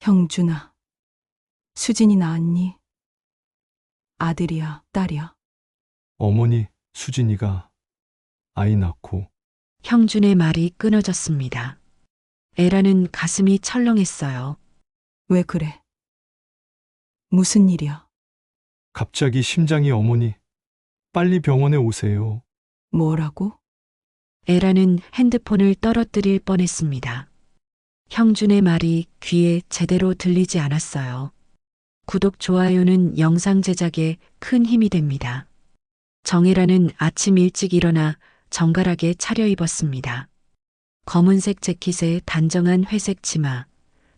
형준아, 수진이 낳았니? 아들이야, 딸이야? 어머니, 수진이가 아이 낳고 형준의 말이 끊어졌습니다. 에라는 가슴이 철렁했어요. 왜 그래? 무슨 일이야? 갑자기 심장이 어머니, 빨리 병원에 오세요. 뭐라고? 에라는 핸드폰을 떨어뜨릴 뻔했습니다. 형준의 말이 귀에 제대로 들리지 않았어요. 구독, 좋아요는 영상 제작에 큰 힘이 됩니다. 정혜라는 아침 일찍 일어나 정갈하게 차려입었습니다. 검은색 재킷에 단정한 회색 치마,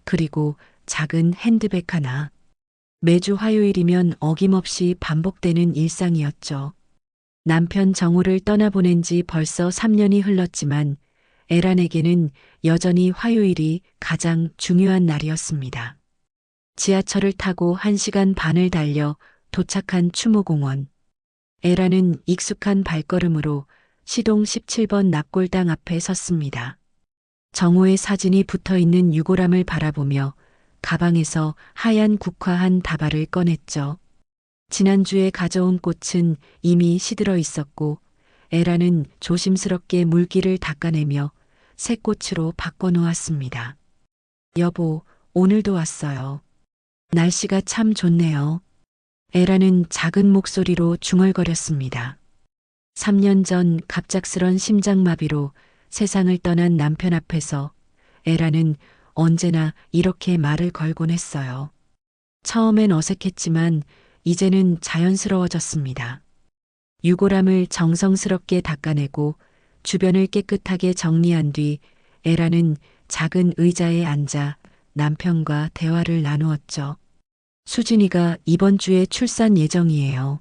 그리고 작은 핸드백 하나. 매주 화요일이면 어김없이 반복되는 일상이었죠. 남편 정우를 떠나보낸 지 벌써 3년이 흘렀지만 에란에게는 여전히 화요일이 가장 중요한 날이었습니다. 지하철을 타고 1시간 반을 달려 도착한 추모공원. 에란은 익숙한 발걸음으로 시동 17번 납골당 앞에 섰습니다. 정우의 사진이 붙어있는 유골함을 바라보며 가방에서 하얀 국화한 다발을 꺼냈죠. 지난주에 가져온 꽃은 이미 시들어 있었고 에라는 조심스럽게 물기를 닦아내며 새 꽃으로 바꿔놓았습니다. 여보, 오늘도 왔어요. 날씨가 참 좋네요. 에라는 작은 목소리로 중얼거렸습니다. 3년 전 갑작스런 심장마비로 세상을 떠난 남편 앞에서 에라는 언제나 이렇게 말을 걸곤 했어요. 처음엔 어색했지만 이제는 자연스러워졌습니다. 유골함을 정성스럽게 닦아내고 주변을 깨끗하게 정리한 뒤 에라는 작은 의자에 앉아 남편과 대화를 나누었죠. 수진이가 이번 주에 출산 예정이에요.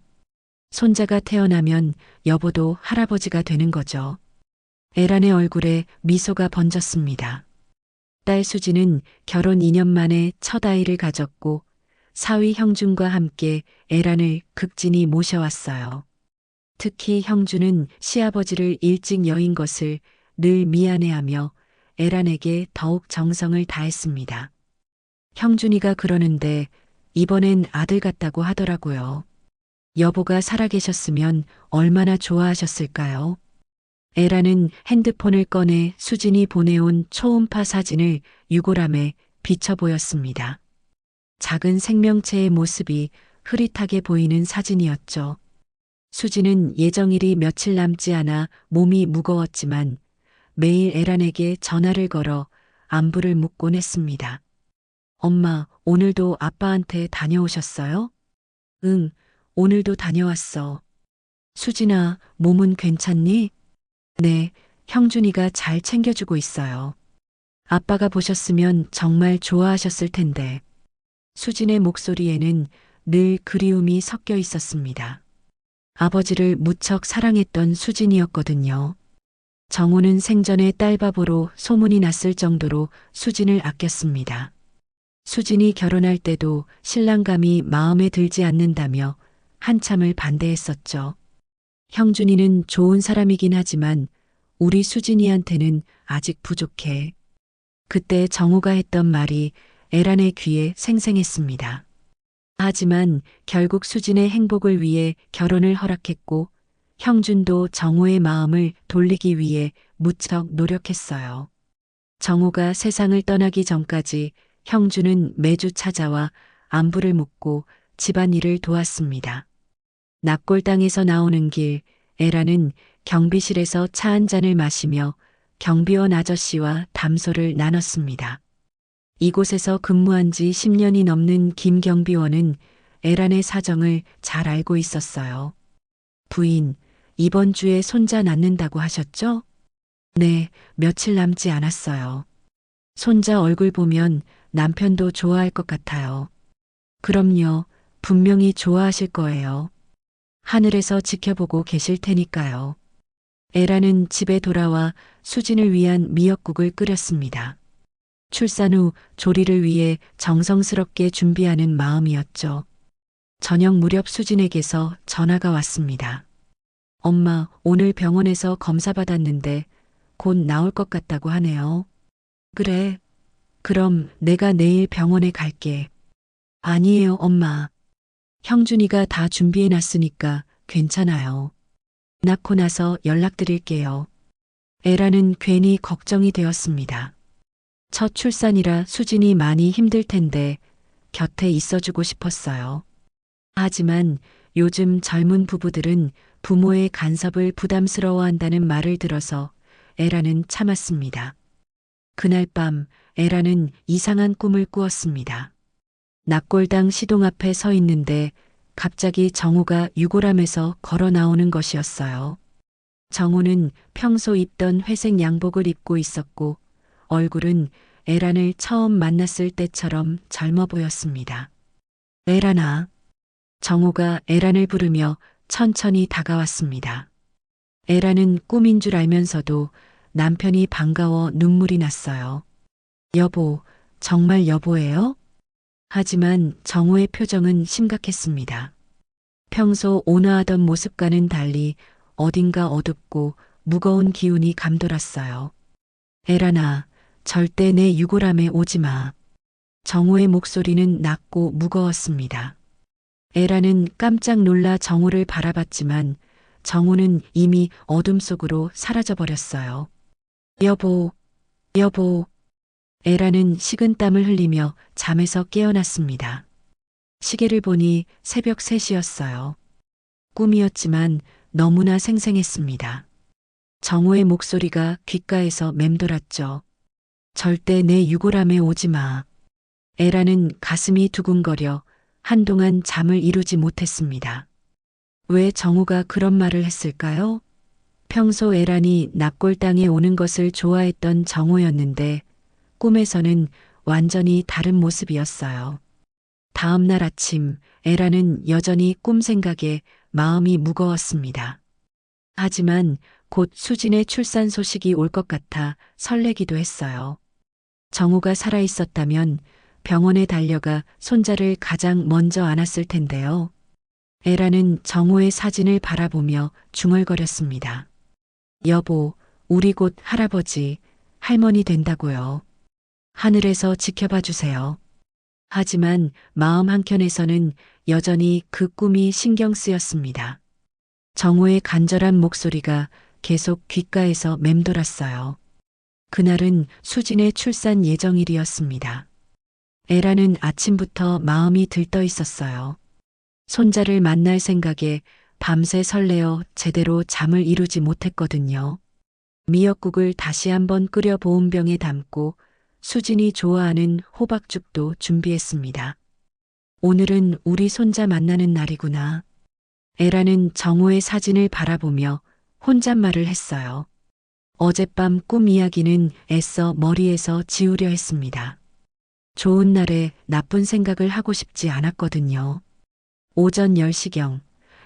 손자가 태어나면 여보도 할아버지가 되는 거죠. 에란의 얼굴에 미소가 번졌습니다. 딸 수진은 결혼 2년 만에 첫 아이를 가졌고 사위 형준과 함께 에란을 극진히 모셔왔어요. 특히 형준은 시아버지를 일찍 여인 것을 늘 미안해하며 에란에게 더욱 정성을 다했습니다. 형준이가 그러는데 이번엔 아들 같다고 하더라고요. 여보가 살아계셨으면 얼마나 좋아하셨을까요? 에라는 핸드폰을 꺼내 수진이 보내온 초음파 사진을 유골함에 비춰 보였습니다. 작은 생명체의 모습이 흐릿하게 보이는 사진이었죠. 수진은 예정일이 며칠 남지 않아 몸이 무거웠지만 매일 에란에게 전화를 걸어 안부를 묻곤 했습니다. 엄마, 오늘도 아빠한테 다녀오셨어요? 응, 오늘도 다녀왔어. 수진아, 몸은 괜찮니? 네, 형준이가 잘 챙겨주고 있어요. 아빠가 보셨으면 정말 좋아하셨을 텐데. 수진의 목소리에는 늘 그리움이 섞여 있었습니다. 아버지를 무척 사랑했던 수진이었거든요. 정우는 생전에 딸바보로 소문이 났을 정도로 수진을 아꼈습니다. 수진이 결혼할 때도 신랑감이 마음에 들지 않는다며 한참을 반대했었죠. 형준이는 좋은 사람이긴 하지만 우리 수진이한테는 아직 부족해. 그때 정우가 했던 말이 에란의 귀에 생생했습니다. 하지만 결국 수진의 행복을 위해 결혼을 허락했고 형준도 정우의 마음을 돌리기 위해 무척 노력했어요. 정우가 세상을 떠나기 전까지 형준은 매주 찾아와 안부를 묻고 집안일을 도왔습니다. 납골당에서 나오는 길, 에라는 경비실에서 차 한 잔을 마시며 경비원 아저씨와 담소를 나눴습니다. 이곳에서 근무한 지 10년이 넘는 김 경비원은 에란의 사정을 잘 알고 있었어요. 부인, 이번 주에 손자 낳는다고 하셨죠? 네, 며칠 남지 않았어요. 손자 얼굴 보면 남편도 좋아할 것 같아요. 그럼요, 분명히 좋아하실 거예요. 하늘에서 지켜보고 계실 테니까요. 에라는 집에 돌아와 수진을 위한 미역국을 끓였습니다. 출산 후 조리를 위해 정성스럽게 준비하는 마음이었죠. 저녁 무렵 수진에게서 전화가 왔습니다. 엄마, 오늘 병원에서 검사 받았는데 곧 나올 것 같다고 하네요. 그래, 그럼 내가 내일 병원에 갈게. 아니에요, 엄마. 형준이가 다 준비해 놨으니까 괜찮아요. 낳고 나서 연락드릴게요. 에라는 괜히 걱정이 되었습니다. 첫 출산이라 수진이 많이 힘들 텐데 곁에 있어주고 싶었어요. 하지만 요즘 젊은 부부들은 부모의 간섭을 부담스러워한다는 말을 들어서 에라는 참았습니다. 그날 밤 에라는 이상한 꿈을 꾸었습니다. 낙골당 시동 앞에 서 있는데 갑자기 정우가 유골함에서 걸어 나오는 것이었어요. 정우는 평소 입던 회색 양복을 입고 있었고 얼굴은 에란을 처음 만났을 때처럼 젊어 보였습니다. 에란아. 정우가 에란을 부르며 천천히 다가왔습니다. 에란은 꿈인 줄 알면서도 남편이 반가워 눈물이 났어요. 여보, 정말 여보예요? 하지만 정우의 표정은 심각했습니다. 평소 온화하던 모습과는 달리 어딘가 어둡고 무거운 기운이 감돌았어요. 에란아, 절대 내 유골함에 오지 마. 정우의 목소리는 낮고 무거웠습니다. 에란은 깜짝 놀라 정우를 바라봤지만 정우는 이미 어둠 속으로 사라져버렸어요. 여보, 여보. 에란은 식은땀을 흘리며 잠에서 깨어났습니다. 시계를 보니 새벽 3시였어요. 꿈이었지만 너무나 생생했습니다. 정우의 목소리가 귓가에서 맴돌았죠. 절대 내 유골함에 오지 마. 에라는 가슴이 두근거려 한동안 잠을 이루지 못했습니다. 왜 정우가 그런 말을 했을까요? 평소 에란이 납골당에 오는 것을 좋아했던 정우였는데 꿈에서는 완전히 다른 모습이었어요. 다음 날 아침 에란은 여전히 꿈 생각에 마음이 무거웠습니다. 하지만 곧 수진의 출산 소식이 올 것 같아 설레기도 했어요. 정우가 살아있었다면 병원에 달려가 손자를 가장 먼저 안았을 텐데요. 에라는 정우의 사진을 바라보며 중얼거렸습니다. 여보, 우리 곧 할아버지, 할머니 된다고요. 하늘에서 지켜봐 주세요. 하지만 마음 한켠에서는 여전히 그 꿈이 신경 쓰였습니다. 정우의 간절한 목소리가 계속 귓가에서 맴돌았어요. 그날은 수진의 출산 예정일이었습니다. 에라는 아침부터 마음이 들떠 있었어요. 손자를 만날 생각에 밤새 설레어 제대로 잠을 이루지 못했거든요. 미역국을 다시 한번 끓여 보온병에 담고 수진이 좋아하는 호박죽도 준비했습니다. 오늘은 우리 손자 만나는 날이구나. 에라는 정우의 사진을 바라보며 혼잣말을 했어요. 어젯밤 꿈 이야기는 애써 머리에서 지우려 했습니다. 좋은 날에 나쁜 생각을 하고 싶지 않았거든요. 오전 10시경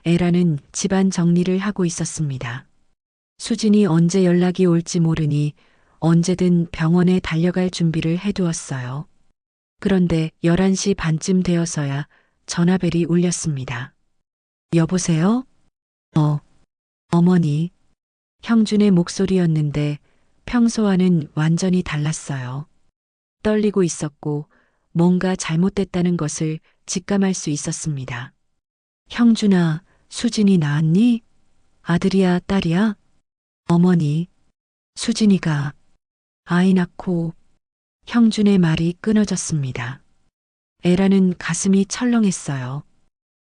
에라는 집안 정리를 하고 있었습니다. 수진이 언제 연락이 올지 모르니 언제든 병원에 달려갈 준비를 해두었어요. 그런데 11시 반쯤 되어서야 전화벨이 울렸습니다. 여보세요? 어머니. 형준의 목소리였는데 평소와는 완전히 달랐어요. 떨리고 있었고 뭔가 잘못됐다는 것을 직감할 수 있었습니다. 형준아, 수진이 나았니? 아들이야, 딸이야? 어머니, 수진이가 아이 낳고. 형준의 말이 끊어졌습니다. 에라는 가슴이 철렁했어요.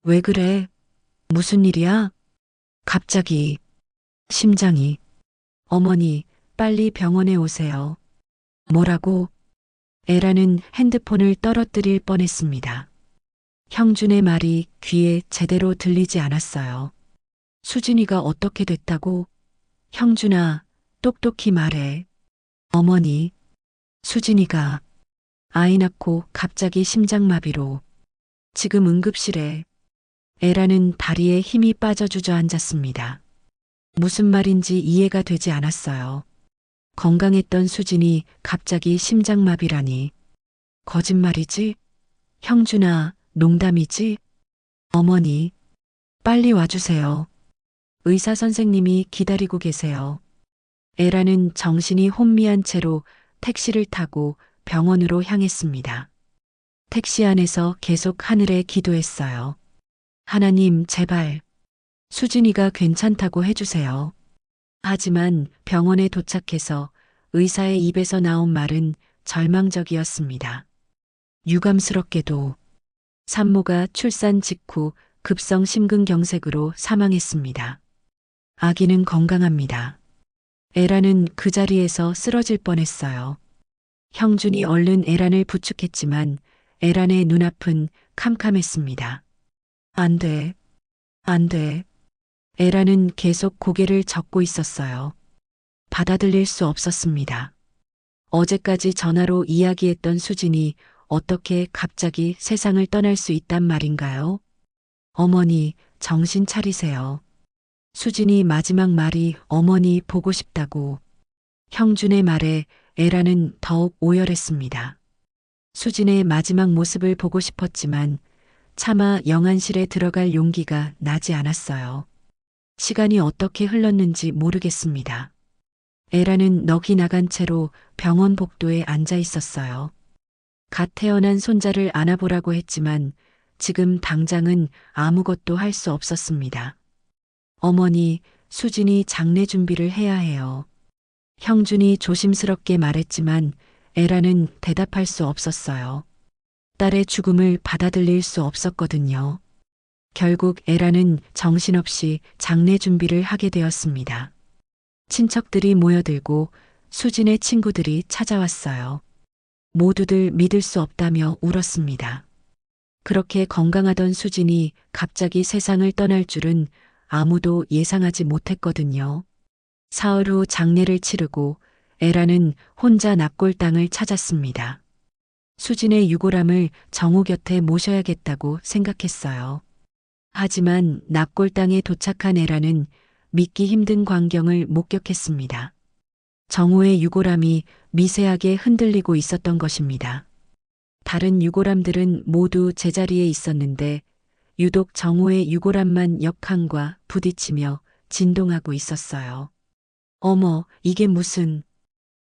왜 그래? 무슨 일이야? 갑자기 심장이. 어머니, 빨리 병원에 오세요. 뭐라고? 에라는 핸드폰을 떨어뜨릴 뻔했습니다. 형준의 말이 귀에 제대로 들리지 않았어요. 수진이가 어떻게 됐다고? 형준아, 똑똑히 말해. 어머니, 수진이가 아이 낳고 갑자기 심장마비로. 지금 응급실에. 에라는 다리에 힘이 빠져 주저앉았습니다. 무슨 말인지 이해가 되지 않았어요. 건강했던 수진이 갑자기 심장마비라니. 거짓말이지? 형준아, 농담이지? 어머니, 빨리 와주세요. 의사 선생님이 기다리고 계세요. 에라는 정신이 혼미한 채로 택시를 타고 병원으로 향했습니다. 택시 안에서 계속 하늘에 기도했어요. 하나님, 제발 수진이가 괜찮다고 해주세요. 하지만 병원에 도착해서 의사의 입에서 나온 말은 절망적이었습니다. 유감스럽게도 산모가 출산 직후 급성 심근경색으로 사망했습니다. 아기는 건강합니다. 에라는 그 자리에서 쓰러질 뻔했어요. 형준이 얼른 에란을 부축했지만 에란의 눈앞은 캄캄했습니다. 안 돼. 안 돼. 에라는 계속 고개를 젓고 있었어요. 받아들일 수 없었습니다. 어제까지 전화로 이야기했던 수진이 어떻게 갑자기 세상을 떠날 수 있단 말인가요? 어머니, 정신 차리세요. 수진이 마지막 말이 어머니 보고 싶다고. 형준의 말에 에라는 더욱 오열했습니다. 수진의 마지막 모습을 보고 싶었지만 차마 영안실에 들어갈 용기가 나지 않았어요. 시간이 어떻게 흘렀는지 모르겠습니다. 에라는 넋이 나간 채로 병원 복도에 앉아 있었어요. 갓 태어난 손자를 안아보라고 했지만 지금 당장은 아무것도 할 수 없었습니다. 어머니, 수진이 장례 준비를 해야 해요. 형준이 조심스럽게 말했지만 에라는 대답할 수 없었어요. 딸의 죽음을 받아들일 수 없었거든요. 결국 에라는 정신없이 장례 준비를 하게 되었습니다. 친척들이 모여들고 수진의 친구들이 찾아왔어요. 모두들 믿을 수 없다며 울었습니다. 그렇게 건강하던 수진이 갑자기 세상을 떠날 줄은 아무도 예상하지 못했거든요. 사흘 후 장례를 치르고 에라는 혼자 납골당을 찾았습니다. 수진의 유골함을 정우 곁에 모셔야겠다고 생각했어요. 하지만 납골당에 도착한 에라는 믿기 힘든 광경을 목격했습니다. 정우의 유골함이 미세하게 흔들리고 있었던 것입니다. 다른 유골함들은 모두 제자리에 있었는데 유독 정우의 유골함만 역항과 부딪히며 진동하고 있었어요. 어머, 이게 무슨...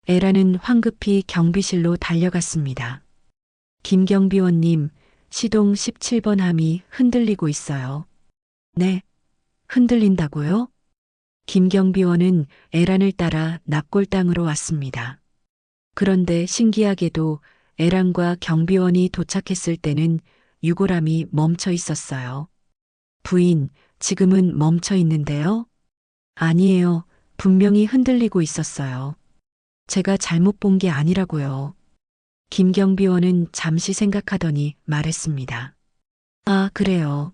에라는 황급히 경비실로 달려갔습니다. 김경비원님, 시동 17번 함이 흔들리고 있어요. 네, 흔들린다고요? 김경비원은 에란을 따라 납골당으로 왔습니다. 그런데 신기하게도 에란과 경비원이 도착했을 때는 유골함이 멈춰 있었어요. 부인, 지금은 멈춰 있는데요? 아니에요. 분명히 흔들리고 있었어요. 제가 잘못 본 게 아니라고요. 김경비원은 잠시 생각하더니 말했습니다. 아, 그래요.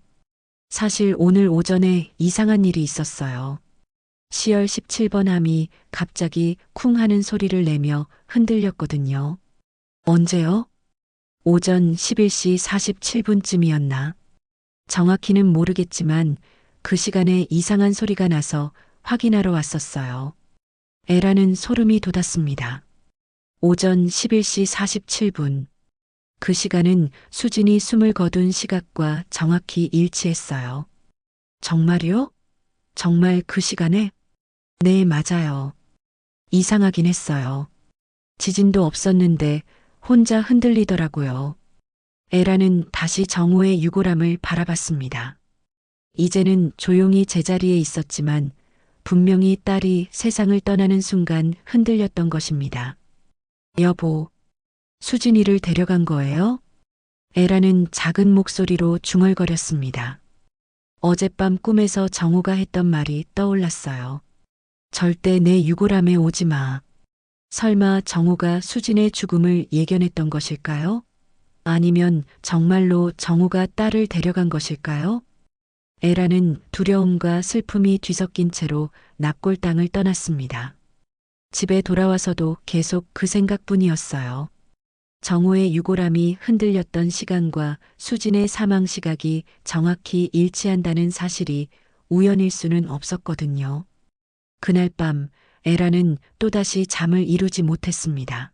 사실 오늘 오전에 이상한 일이 있었어요. 시열 17번 함이 갑자기 쿵 하는 소리를 내며 흔들렸거든요. 언제요? 오전 11시 47분쯤이었나? 정확히는 모르겠지만 그 시간에 이상한 소리가 나서 확인하러 왔었어요. 에라는 소름이 돋았습니다. 오전 11시 47분. 그 시간은 수진이 숨을 거둔 시각과 정확히 일치했어요. 정말요? 정말 그 시간에? 네, 맞아요. 이상하긴 했어요. 지진도 없었는데 혼자 흔들리더라고요. 에라는 다시 정우의 유골함을 바라봤습니다. 이제는 조용히 제자리에 있었지만 분명히 딸이 세상을 떠나는 순간 흔들렸던 것입니다. 여보, 수진이를 데려간 거예요? 에라는 작은 목소리로 중얼거렸습니다. 어젯밤 꿈에서 정우가 했던 말이 떠올랐어요. 절대 내 유골함에 오지 마. 설마 정우가 수진의 죽음을 예견했던 것일까요? 아니면 정말로 정우가 딸을 데려간 것일까요? 에라는 두려움과 슬픔이 뒤섞인 채로 납골당을 떠났습니다. 집에 돌아와서도 계속 그 생각뿐이었어요. 정우의 유골함이 흔들렸던 시간과 수진의 사망 시각이 정확히 일치한다는 사실이 우연일 수는 없었거든요. 그날 밤 에라는 또다시 잠을 이루지 못했습니다.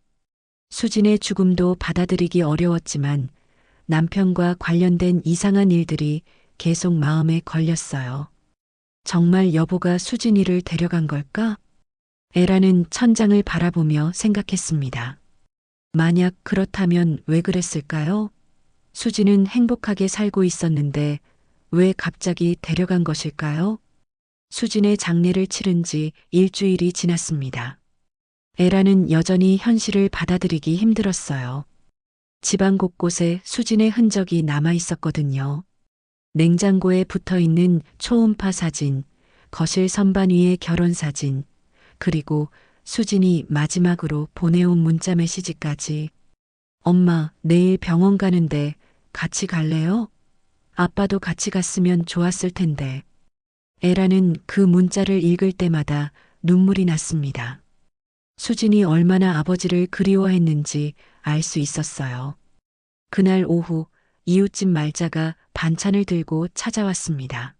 수진의 죽음도 받아들이기 어려웠지만 남편과 관련된 이상한 일들이 계속 마음에 걸렸어요. 정말 여보가 수진이를 데려간 걸까? 에라는 천장을 바라보며 생각했습니다. 만약 그렇다면 왜 그랬을까요? 수지는 행복하게 살고 있었는데 왜 갑자기 데려간 것일까요? 수진의 장례를 치른 지 일주일이 지났습니다. 에라는 여전히 현실을 받아들이기 힘들었어요. 집안 곳곳에 수진의 흔적이 남아 있었거든요. 냉장고에 붙어 있는 초음파 사진, 거실 선반 위의 결혼 사진, 그리고 수진이 마지막으로 보내온 문자 메시지까지. 엄마, 내일 병원 가는데 같이 갈래요? 아빠도 같이 갔으면 좋았을 텐데. 에라는 그 문자를 읽을 때마다 눈물이 났습니다. 수진이 얼마나 아버지를 그리워했는지 알 수 있었어요. 그날 오후 이웃집 말자가 반찬을 들고 찾아왔습니다.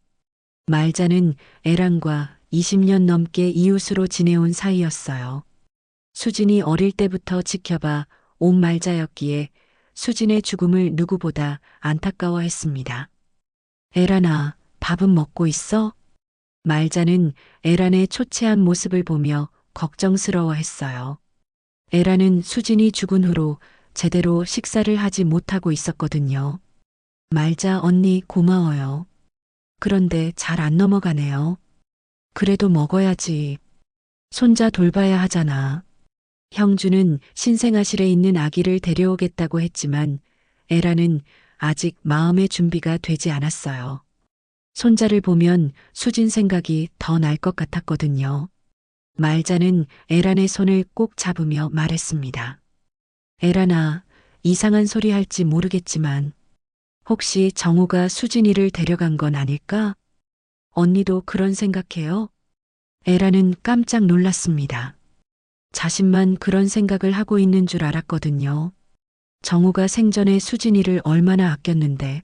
말자는 에란과 20년 넘게 이웃으로 지내온 사이였어요. 수진이 어릴 때부터 지켜봐 온 말자였기에 수진의 죽음을 누구보다 안타까워했습니다. 에란아, 밥은 먹고 있어? 말자는 에란의 초췌한 모습을 보며 걱정스러워했어요. 에란은 수진이 죽은 후로 제대로 식사를 하지 못하고 있었거든요. 말자 언니 고마워요. 그런데 잘 안 넘어가네요. 그래도 먹어야지. 손자 돌봐야 하잖아. 형주는 신생아실에 있는 아기를 데려오겠다고 했지만 에라는 아직 마음의 준비가 되지 않았어요. 손자를 보면 수진 생각이 더 날 것 같았거든요. 말자는 에란의 손을 꼭 잡으며 말했습니다. 에란아, 이상한 소리 할지 모르겠지만 혹시 정우가 수진이를 데려간 건 아닐까? 언니도 그런 생각해요? 에라는 깜짝 놀랐습니다. 자신만 그런 생각을 하고 있는 줄 알았거든요. 정우가 생전에 수진이를 얼마나 아꼈는데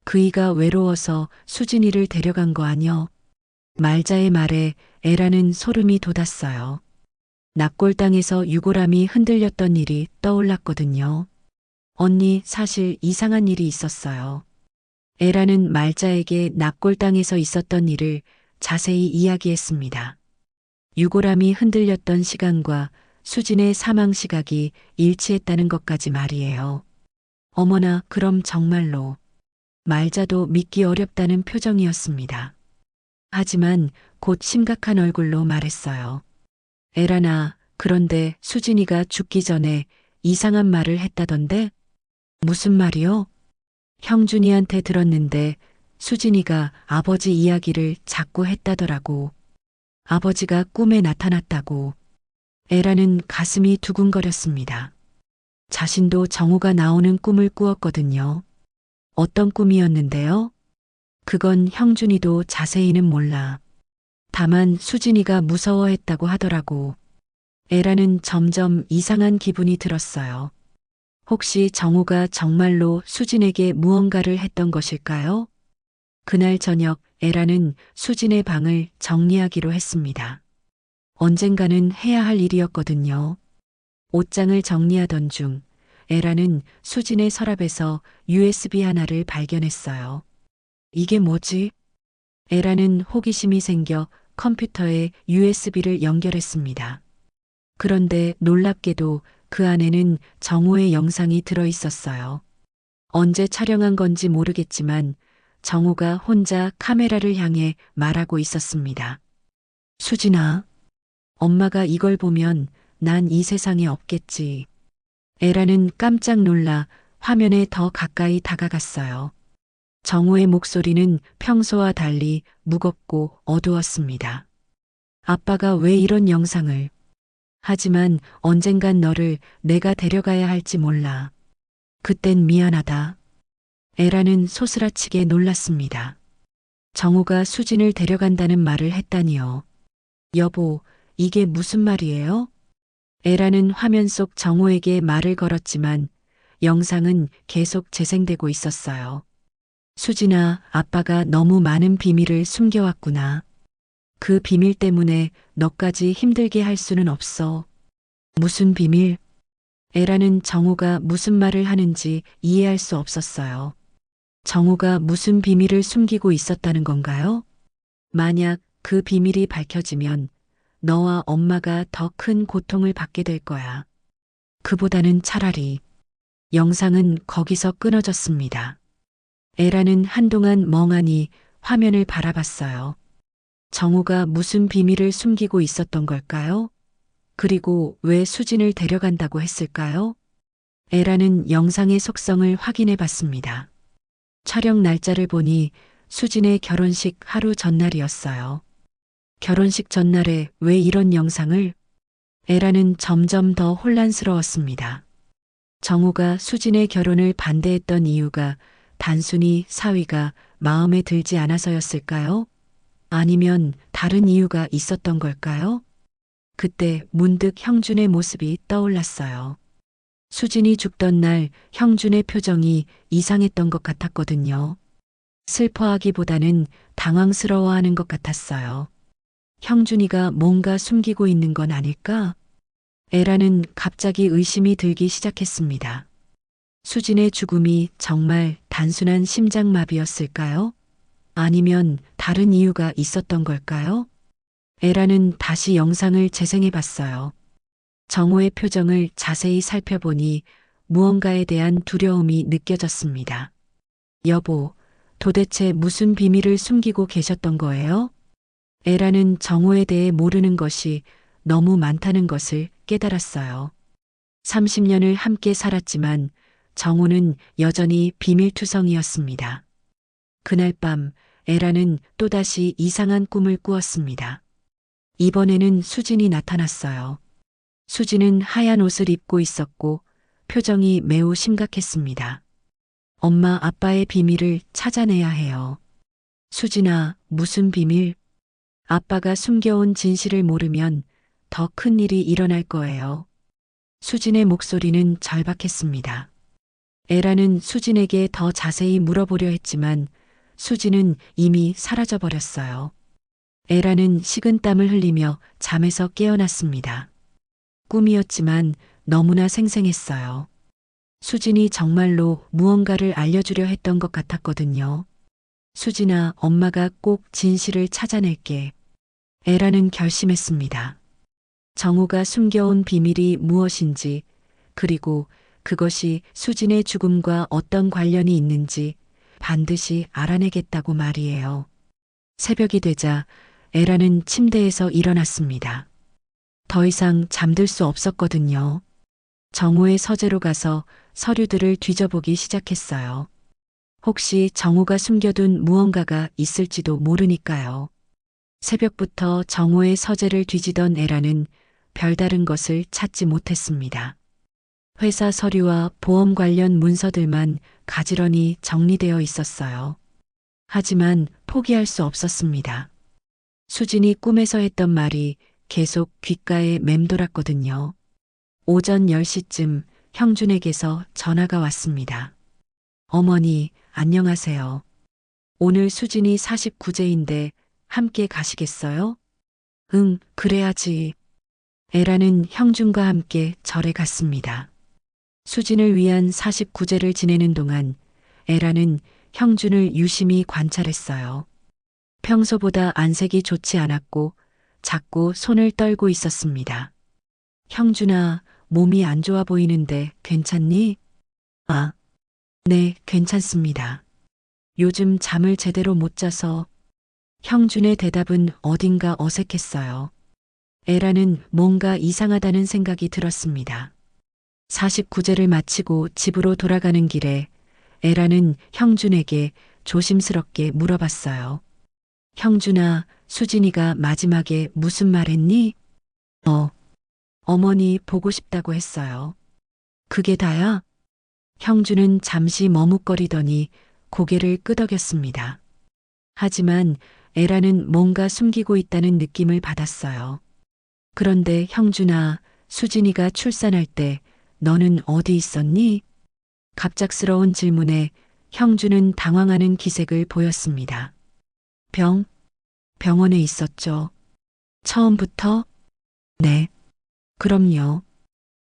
그이가 외로워서 수진이를 데려간 거 아니여? 말자의 말에 에라는 소름이 돋았어요. 납골당에서 유골함이 흔들렸던 일이 떠올랐거든요. 언니, 사실 이상한 일이 있었어요. 에라는 말자에게 납골당에서 있었던 일을 자세히 이야기했습니다. 유골함이 흔들렸던 시간과 수진의 사망 시각이 일치했다는 것까지 말이에요. 어머나, 그럼 정말로. 말자도 믿기 어렵다는 표정이었습니다. 하지만 곧 심각한 얼굴로 말했어요. 에라나, 그런데 수진이가 죽기 전에 이상한 말을 했다던데? 무슨 말이요? 형준이한테 들었는데 수진이가 아버지 이야기를 자꾸 했다더라고. 아버지가 꿈에 나타났다고. 에라는 가슴이 두근거렸습니다. 자신도 정우가 나오는 꿈을 꾸었거든요. 어떤 꿈이었는데요? 그건 형준이도 자세히는 몰라. 다만 수진이가 무서워했다고 하더라고. 에라는 점점 이상한 기분이 들었어요. 혹시 정우가 정말로 수진에게 무언가를 했던 것일까요? 그날 저녁 에라는 수진의 방을 정리하기로 했습니다. 언젠가는 해야 할 일이었거든요. 옷장을 정리하던 중 에라는 수진의 서랍에서 USB 하나를 발견했어요. 이게 뭐지? 에라는 호기심이 생겨 컴퓨터에 USB를 연결했습니다. 그런데 놀랍게도 그 안에는 정우의 영상이 들어 있었어요. 언제 촬영한 건지 모르겠지만 정우가 혼자 카메라를 향해 말하고 있었습니다. 수진아, 엄마가 이걸 보면 난 이 세상에 없겠지. 에라는 깜짝 놀라 화면에 더 가까이 다가갔어요. 정우의 목소리는 평소와 달리 무겁고 어두웠습니다. 아빠가 왜 이런 영상을... 하지만 언젠간 너를 내가 데려가야 할지 몰라. 그땐 미안하다. 에라는 소스라치게 놀랐습니다. 정우가 수진을 데려간다는 말을 했다니요. 여보, 이게 무슨 말이에요? 에라는 화면 속 정우에게 말을 걸었지만 영상은 계속 재생되고 있었어요. 수진아, 아빠가 너무 많은 비밀을 숨겨왔구나. 그 비밀 때문에 너까지 힘들게 할 수는 없어. 무슨 비밀? 에라는 정우가 무슨 말을 하는지 이해할 수 없었어요. 정우가 무슨 비밀을 숨기고 있었다는 건가요? 만약 그 비밀이 밝혀지면 너와 엄마가 더 큰 고통을 받게 될 거야. 그보다는 차라리 영상은 거기서 끊어졌습니다. 에라는 한동안 멍하니 화면을 바라봤어요. 정우가 무슨 비밀을 숨기고 있었던 걸까요? 그리고 왜 수진을 데려간다고 했을까요? 에라는 영상의 속성을 확인해 봤습니다. 촬영 날짜를 보니 수진의 결혼식 하루 전날이었어요. 결혼식 전날에 왜 이런 영상을? 에라는 점점 더 혼란스러웠습니다. 정우가 수진의 결혼을 반대했던 이유가 단순히 사위가 마음에 들지 않아서였을까요? 아니면 다른 이유가 있었던 걸까요? 그때 문득 형준의 모습이 떠올랐어요. 수진이 죽던 날 형준의 표정이 이상했던 것 같았거든요. 슬퍼하기보다는 당황스러워하는 것 같았어요. 형준이가 뭔가 숨기고 있는 건 아닐까? 에라는 갑자기 의심이 들기 시작했습니다. 수진의 죽음이 정말 단순한 심장마비였을까요? 아니면 다른 이유가 있었던 걸까요? 에라는 다시 영상을 재생해 봤어요. 정호의 표정을 자세히 살펴보니 무언가에 대한 두려움이 느껴졌습니다. 여보, 도대체 무슨 비밀을 숨기고 계셨던 거예요? 에라는 정호에 대해 모르는 것이 너무 많다는 것을 깨달았어요. 30년을 함께 살았지만 정호는 여전히 비밀투성이었습니다. 그날 밤 에라는 또다시 이상한 꿈을 꾸었습니다. 이번에는 수진이 나타났어요. 수진은 하얀 옷을 입고 있었고 표정이 매우 심각했습니다. 엄마 아빠의 비밀을 찾아내야 해요. 수진아, 무슨 비밀? 아빠가 숨겨온 진실을 모르면 더 큰 일이 일어날 거예요. 수진의 목소리는 절박했습니다. 에라는 수진에게 더 자세히 물어보려 했지만 수진은 이미 사라져버렸어요. 에라는 식은땀을 흘리며 잠에서 깨어났습니다. 꿈이었지만 너무나 생생했어요. 수진이 정말로 무언가를 알려주려 했던 것 같았거든요. 수진아, 엄마가 꼭 진실을 찾아낼게. 에라는 결심했습니다. 정우가 숨겨온 비밀이 무엇인지, 그리고 그것이 수진의 죽음과 어떤 관련이 있는지 반드시 알아내겠다고 말이에요. 새벽이 되자 에라는 침대에서 일어났습니다. 더 이상 잠들 수 없었거든요. 정우의 서재로 가서 서류들을 뒤져보기 시작했어요. 혹시 정우가 숨겨둔 무언가가 있을지도 모르니까요. 새벽부터 정우의 서재를 뒤지던 에라는 별다른 것을 찾지 못했습니다. 회사 서류와 보험 관련 문서들만 가지런히 정리되어 있었어요. 하지만 포기할 수 없었습니다. 수진이 꿈에서 했던 말이 계속 귓가에 맴돌았거든요. 오전 10시쯤 형준에게서 전화가 왔습니다. 어머니, 안녕하세요. 오늘 수진이 49제인데 함께 가시겠어요? 응, 그래야지. 에라는 형준과 함께 절에 갔습니다. 수진을 위한 49제를 지내는 동안 에라는 형준을 유심히 관찰했어요. 평소보다 안색이 좋지 않았고 자꾸 손을 떨고 있었습니다. 형준아, 몸이 안 좋아 보이는데 괜찮니? 아, 네, 괜찮습니다. 요즘 잠을 제대로 못 자서. 형준의 대답은 어딘가 어색했어요. 에라는 뭔가 이상하다는 생각이 들었습니다. 49제를 마치고 집으로 돌아가는 길에 에라는 형준에게 조심스럽게 물어봤어요. 형준아, 수진이가 마지막에 무슨 말 했니? 어머니 보고 싶다고 했어요. 그게 다야? 형준은 잠시 머뭇거리더니 고개를 끄덕였습니다. 하지만 에라는 뭔가 숨기고 있다는 느낌을 받았어요. 그런데 형준아, 수진이가 출산할 때 너는 어디 있었니? 갑작스러운 질문에 형준은 당황하는 기색을 보였습니다. 병원에 있었죠. 처음부터? 네. 그럼요.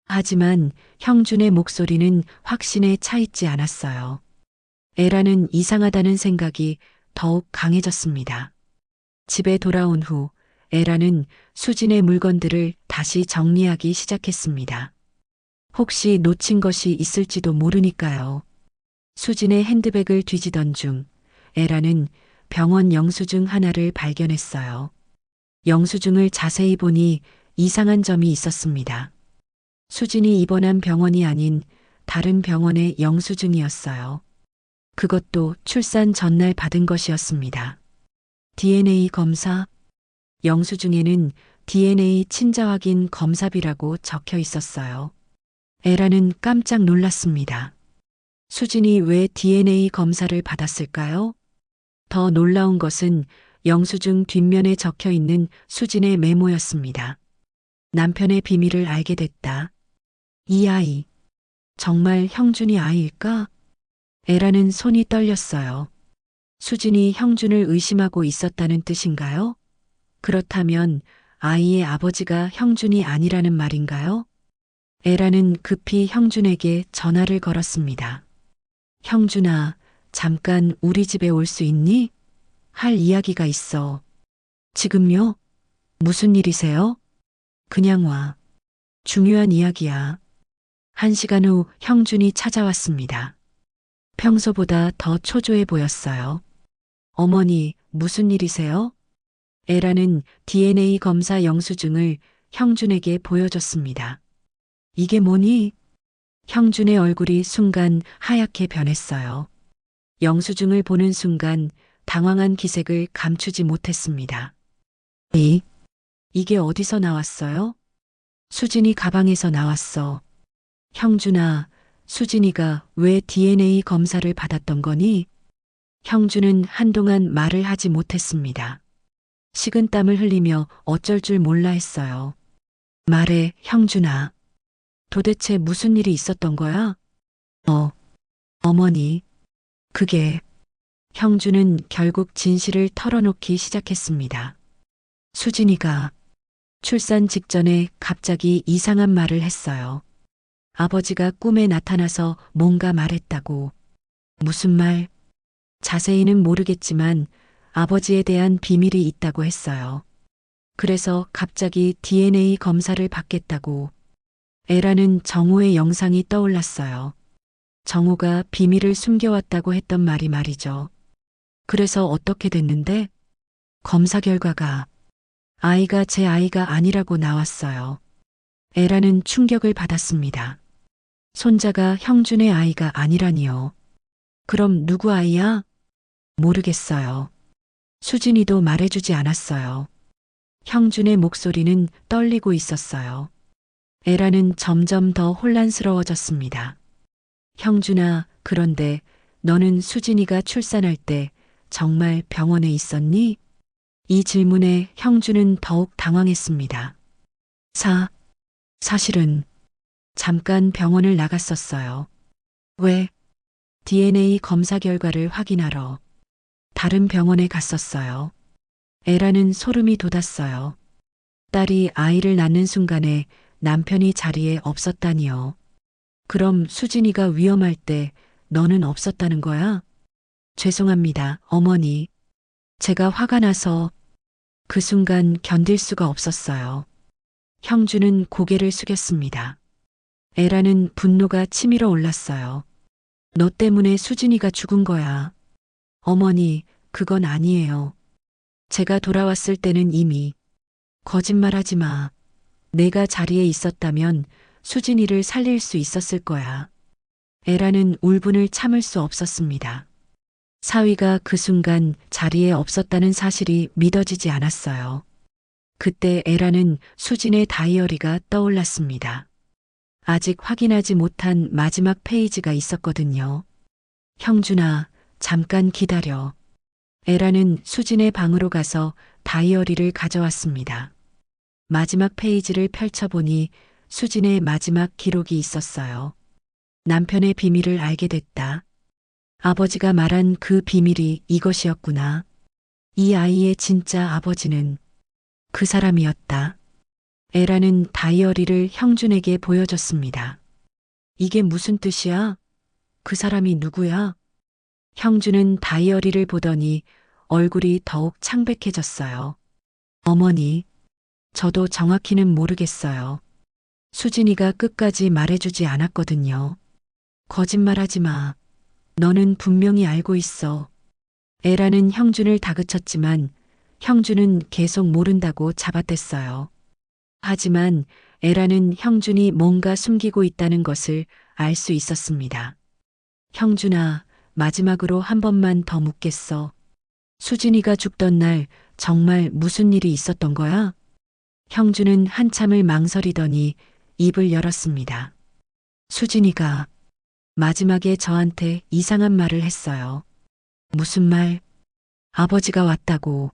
하지만 형준의 목소리는 확신에 차 있지 않았어요. 에라는 이상하다는 생각이 더욱 강해졌습니다. 집에 돌아온 후 에라는 수진의 물건들을 다시 정리하기 시작했습니다. 혹시 놓친 것이 있을지도 모르니까요. 수진의 핸드백을 뒤지던 중 에라는 병원 영수증 하나를 발견했어요. 영수증을 자세히 보니 이상한 점이 있었습니다. 수진이 입원한 병원이 아닌 다른 병원의 영수증이었어요. 그것도 출산 전날 받은 것이었습니다. DNA 검사? 영수증에는 DNA 친자 확인 검사비라고 적혀 있었어요. 에라는 깜짝 놀랐습니다. 수진이 왜 DNA 검사를 받았을까요? 더 놀라운 것은 영수증 뒷면에 적혀 있는 수진의 메모였습니다. 남편의 비밀을 알게 됐다. 이 아이, 정말 형준이 아이일까? 에라는 손이 떨렸어요. 수진이 형준을 의심하고 있었다는 뜻인가요? 그렇다면 아이의 아버지가 형준이 아니라는 말인가요? 에라는 급히 형준에게 전화를 걸었습니다. 형준아, 잠깐 우리 집에 올 수 있니? 할 이야기가 있어. 지금요? 무슨 일이세요? 그냥 와. 중요한 이야기야. 1시간 후 형준이 찾아왔습니다. 평소보다 더 초조해 보였어요. 어머니, 무슨 일이세요? 에라는 DNA 검사 영수증을 형준에게 보여줬습니다. 이게 뭐니? 형준의 얼굴이 순간 하얗게 변했어요. 영수증을 보는 순간 당황한 기색을 감추지 못했습니다. 이게 어디서 나왔어요? 수진이 가방에서 나왔어. 형준아, 수진이가 왜 DNA 검사를 받았던 거니? 형준은 한동안 말을 하지 못했습니다. 식은땀을 흘리며 어쩔 줄 몰라 했어요. 말해, 형준아. 도대체 무슨 일이 있었던 거야? 어머니. 그게. 형준은 결국 진실을 털어놓기 시작했습니다. 수진이가 출산 직전에 갑자기 이상한 말을 했어요. 아버지가 꿈에 나타나서 뭔가 말했다고. 무슨 말? 자세히는 모르겠지만 아버지에 대한 비밀이 있다고 했어요. 그래서 갑자기 DNA 검사를 받겠다고. 에라는 정호의 영상이 떠올랐어요. 정호가 비밀을 숨겨왔다고 했던 말이 말이죠. 그래서 어떻게 됐는데? 검사 결과가 아이가 제 아이가 아니라고 나왔어요. 에라는 충격을 받았습니다. 손자가 형준의 아이가 아니라니요. 그럼 누구 아이야? 모르겠어요. 수진이도 말해주지 않았어요. 형준의 목소리는 떨리고 있었어요. 에라는 점점 더 혼란스러워졌습니다. 형준아, 그런데 너는 수진이가 출산할 때 정말 병원에 있었니? 이 질문에 형준은 더욱 당황했습니다. 사실은 잠깐 병원을 나갔었어요. 왜? DNA 검사 결과를 확인하러 다른 병원에 갔었어요. 에라는 소름이 돋았어요. 딸이 아이를 낳는 순간에 남편이 자리에 없었다니요. 그럼 수진이가 위험할 때 너는 없었다는 거야? 죄송합니다, 어머니. 제가 화가 나서 그 순간 견딜 수가 없었어요. 형준은 고개를 숙였습니다. 에라는 분노가 치밀어 올랐어요. 너 때문에 수진이가 죽은 거야. 어머니, 그건 아니에요. 제가 돌아왔을 때는 이미 거짓말하지 마. 내가 자리에 있었다면 수진이를 살릴 수 있었을 거야. 에라는 울분을 참을 수 없었습니다. 사위가 그 순간 자리에 없었다는 사실이 믿어지지 않았어요. 그때 에라는 수진의 다이어리가 떠올랐습니다. 아직 확인하지 못한 마지막 페이지가 있었거든요. 형준아, 잠깐 기다려. 에라는 수진의 방으로 가서 다이어리를 가져왔습니다. 마지막 페이지를 펼쳐보니 수진의 마지막 기록이 있었어요. 남편의 비밀을 알게 됐다. 아버지가 말한 그 비밀이 이것이었구나. 이 아이의 진짜 아버지는 그 사람이었다. 에라는 다이어리를 형준에게 보여줬습니다. 이게 무슨 뜻이야? 그 사람이 누구야? 형준은 다이어리를 보더니 얼굴이 더욱 창백해졌어요. 어머니, 저도 정확히는 모르겠어요. 수진이가 끝까지 말해주지 않았거든요. 거짓말하지 마. 너는 분명히 알고 있어. 에라는 형준을 다그쳤지만 형준은 계속 모른다고 잡아댔어요. 하지만 에라는 형준이 뭔가 숨기고 있다는 것을 알 수 있었습니다. 형준아, 마지막으로 한 번만 더 묻겠어. 수진이가 죽던 날 정말 무슨 일이 있었던 거야? 형준은 한참을 망설이더니 입을 열었습니다. 수진이가 마지막에 저한테 이상한 말을 했어요. 무슨 말? 아버지가 왔다고.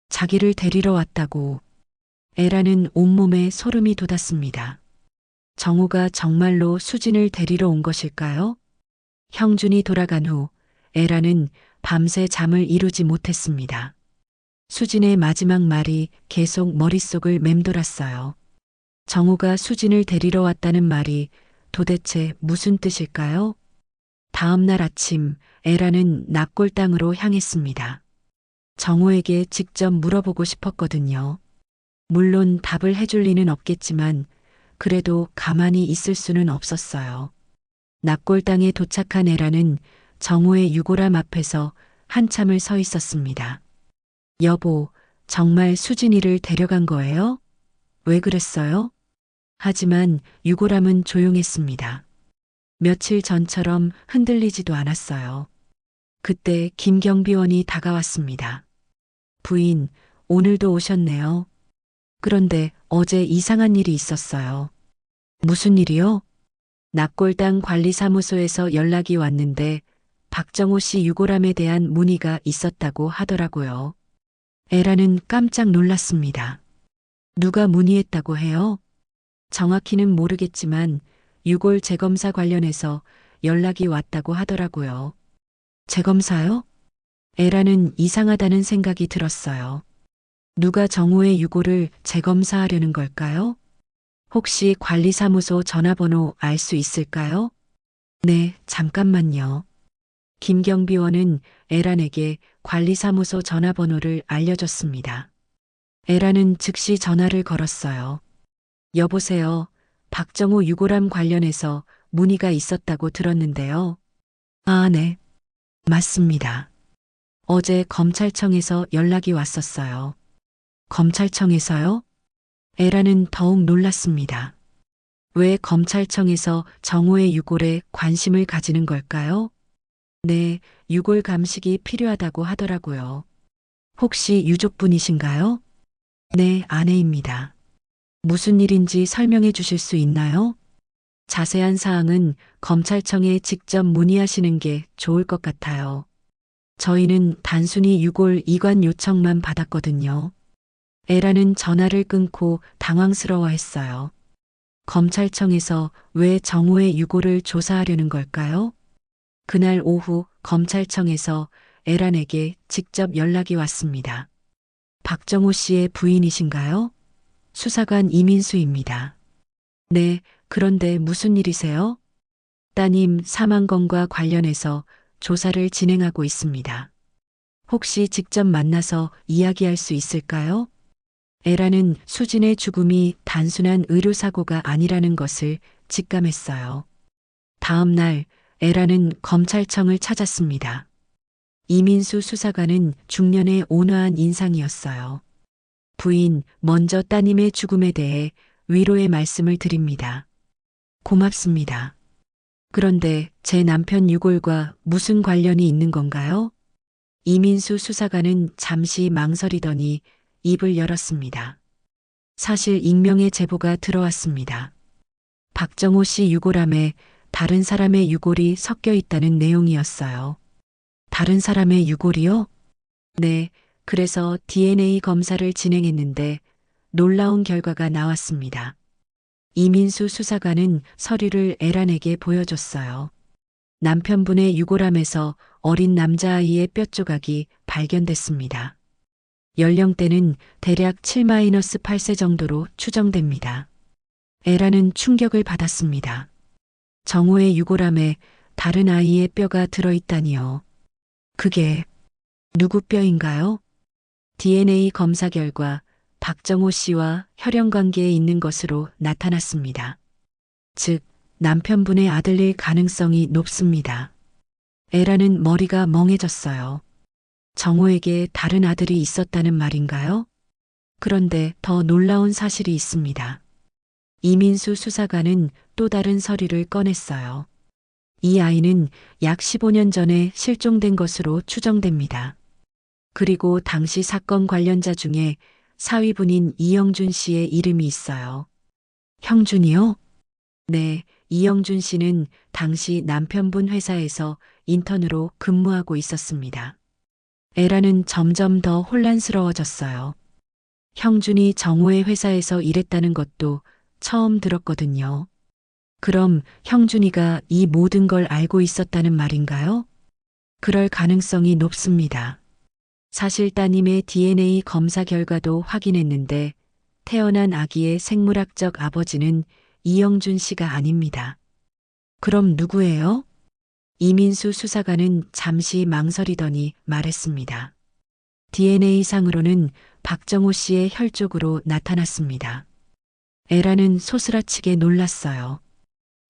자기를 데리러 왔다고. 에라는 온몸에 소름이 돋았습니다. 정우가 정말로 수진을 데리러 온 것일까요? 형준이 돌아간 후 에라는 밤새 잠을 이루지 못했습니다. 수진의 마지막 말이 계속 머릿속을 맴돌았어요. 정우가 수진을 데리러 왔다는 말이 도대체 무슨 뜻일까요? 다음 날 아침 에라는 납골당으로 향했습니다. 정우에게 직접 물어보고 싶었거든요. 물론 답을 해줄 리는 없겠지만 그래도 가만히 있을 수는 없었어요. 납골당에 도착한 에라는 정우의 유골함 앞에서 한참을 서 있었습니다. 여보, 정말 수진이를 데려간 거예요? 왜 그랬어요? 하지만 유골함은 조용했습니다. 며칠 전처럼 흔들리지도 않았어요. 그때 김경비원이 다가왔습니다. 부인, 오늘도 오셨네요. 그런데 어제 이상한 일이 있었어요. 무슨 일이요? 납골당 관리사무소에서 연락이 왔는데 박정호 씨 유골함에 대한 문의가 있었다고 하더라고요. 에라는 깜짝 놀랐습니다. 누가 문의했다고 해요? 정확히는 모르겠지만 유골 재검사 관련해서 연락이 왔다고 하더라고요. 재검사요? 에라는 이상하다는 생각이 들었어요. 누가 정우의 유골을 재검사하려는 걸까요? 혹시 관리사무소 전화번호 알 수 있을까요? 네, 잠깐만요. 김경비원은 에란에게 관리사무소 전화번호를 알려줬습니다. 에란은 즉시 전화를 걸었어요. 여보세요. 박정호 유골함 관련해서 문의가 있었다고 들었는데요. 아, 네. 맞습니다. 어제 검찰청에서 연락이 왔었어요. 검찰청에서요? 에라는 더욱 놀랐습니다. 왜 검찰청에서 정우의 유골에 관심을 가지는 걸까요? 네, 유골 감식이 필요하다고 하더라고요. 혹시 유족분이신가요? 네, 아내입니다. 무슨 일인지 설명해 주실 수 있나요? 자세한 사항은 검찰청에 직접 문의하시는 게 좋을 것 같아요. 저희는 단순히 유골 이관 요청만 받았거든요. 에라는 전화를 끊고 당황스러워했어요. 검찰청에서 왜 정우의 유골을 조사하려는 걸까요? 그날 오후 검찰청에서 에란에게 직접 연락이 왔습니다. 박정호 씨의 부인이신가요? 수사관 이민수입니다. 네, 그런데 무슨 일이세요? 따님 사망건과 관련해서 조사를 진행하고 있습니다. 혹시 직접 만나서 이야기할 수 있을까요? 에라는 수진의 죽음이 단순한 의료사고가 아니라는 것을 직감했어요. 다음 날 에라는 검찰청을 찾았습니다. 이민수 수사관은 중년의 온화한 인상이었어요. 부인, 먼저 따님의 죽음에 대해 위로의 말씀을 드립니다. 고맙습니다. 그런데 제 남편 유골과 무슨 관련이 있는 건가요? 이민수 수사관은 잠시 망설이더니 입을 열었습니다. 사실 익명의 제보가 들어왔습니다. 박정호 씨 유골함에 다른 사람의 유골이 섞여 있다는 내용이었어요. 다른 사람의 유골이요? 네, 그래서 DNA 검사를 진행했는데 놀라운 결과가 나왔습니다. 이민수 수사관은 서류를 에란에게 보여줬어요. 남편분의 유골함에서 어린 남자아이의 뼈 조각이 발견됐습니다. 연령대는 대략 7-8세 정도로 추정됩니다. 에라는 충격을 받았습니다. 정우의 유골함에 다른 아이의 뼈가 들어있다니요. 그게 누구 뼈인가요? DNA 검사 결과 박정호 씨와 혈연 관계에 있는 것으로 나타났습니다. 즉, 남편분의 아들일 가능성이 높습니다. 에라는 머리가 멍해졌어요. 정호에게 다른 아들이 있었다는 말인가요? 그런데 더 놀라운 사실이 있습니다. 이민수 수사관은 또 다른 서류를 꺼냈어요. 이 아이는 약 15년 전에 실종된 것으로 추정됩니다. 그리고 당시 사건 관련자 중에 사위분인 이영준 씨의 이름이 있어요. 형준이요? 네, 이영준 씨는 당시 남편분 회사에서 인턴으로 근무하고 있었습니다. 에라는 점점 더 혼란스러워졌어요. 형준이 정호의 회사에서 일했다는 것도 처음 들었거든요. 그럼 형준이가 이 모든 걸 알고 있었다는 말인가요? 그럴 가능성이 높습니다. 사실 따님의 DNA 검사 결과도 확인했는데 태어난 아기의 생물학적 아버지는 이영준 씨가 아닙니다. 그럼 누구예요? 이민수 수사관은 잠시 망설이더니 말했습니다. DNA상으로는 박정호 씨의 혈 쪽으로 나타났습니다. 에라는 소스라치게 놀랐어요.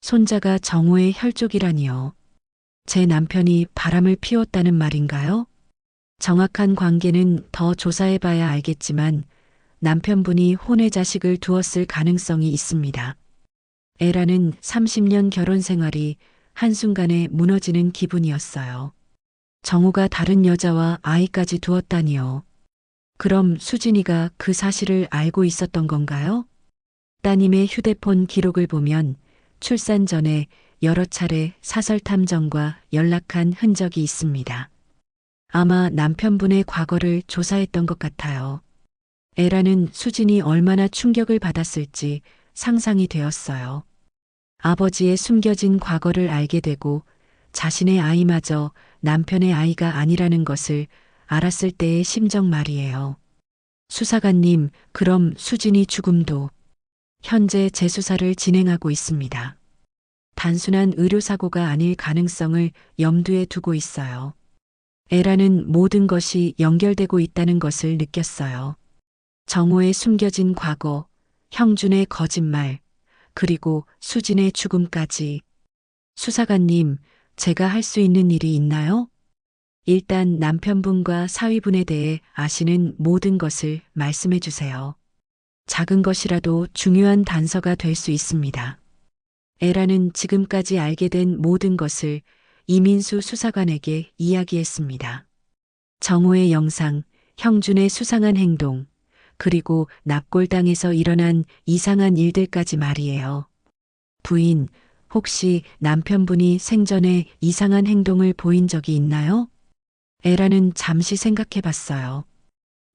손자가 정호의 혈 쪽이라니요. 제 남편이 바람을 피웠다는 말인가요? 정확한 관계는 더 조사해봐야 알겠지만 남편분이 혼외 자식을 두었을 가능성이 있습니다. 에라는 30년 결혼 생활이 한순간에 무너지는 기분이었어요. 정호가 다른 여자와 아이까지 두었다니요. 그럼 수진이가 그 사실을 알고 있었던 건가요? 따님의 휴대폰 기록을 보면 출산 전에 여러 차례 사설 탐정과 연락한 흔적이 있습니다. 아마 남편분의 과거를 조사했던 것 같아요. 에라는 수진이 얼마나 충격을 받았을지 상상이 되었어요. 아버지의 숨겨진 과거를 알게 되고 자신의 아이마저 남편의 아이가 아니라는 것을 알았을 때의 심정 말이에요. 수사관님, 그럼 수진이 죽음도 현재 재수사를 진행하고 있습니다. 단순한 의료사고가 아닐 가능성을 염두에 두고 있어요. 에라는 모든 것이 연결되고 있다는 것을 느꼈어요. 정호의 숨겨진 과거, 형준의 거짓말, 그리고 수진의 죽음까지. 수사관님, 제가 할 수 있는 일이 있나요? 일단 남편분과 사위분에 대해 아시는 모든 것을 말씀해 주세요. 작은 것이라도 중요한 단서가 될 수 있습니다. 에라는 지금까지 알게 된 모든 것을 이민수 수사관에게 이야기했습니다. 정호의 영상, 형준의 수상한 행동, 그리고 납골당에서 일어난 이상한 일들까지 말이에요. 부인, 혹시 남편분이 생전에 이상한 행동을 보인 적이 있나요? 에라는 잠시 생각해 봤어요.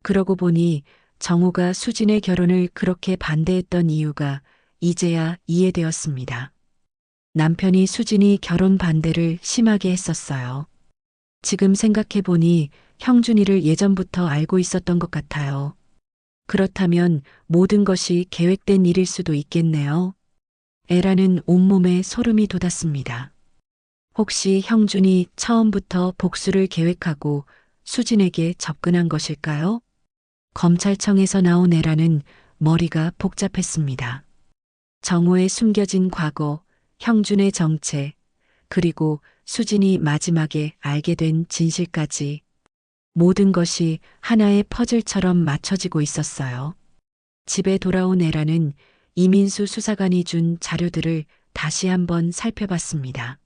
그러고 보니 정호가 수진의 결혼을 그렇게 반대했던 이유가 이제야 이해되었습니다. 남편이 수진이 결혼 반대를 심하게 했었어요. 지금 생각해 보니 형준이를 예전부터 알고 있었던 것 같아요. 그렇다면 모든 것이 계획된 일일 수도 있겠네요. 에라는 온몸에 소름이 돋았습니다. 혹시 형준이 처음부터 복수를 계획하고 수진에게 접근한 것일까요? 검찰청에서 나온 에라는 머리가 복잡했습니다. 정호의 숨겨진 과거, 형준의 정체, 그리고 수진이 마지막에 알게 된 진실까지 모든 것이 하나의 퍼즐처럼 맞춰지고 있었어요. 집에 돌아온 에라는 이민수 수사관이 준 자료들을 다시 한번 살펴봤습니다.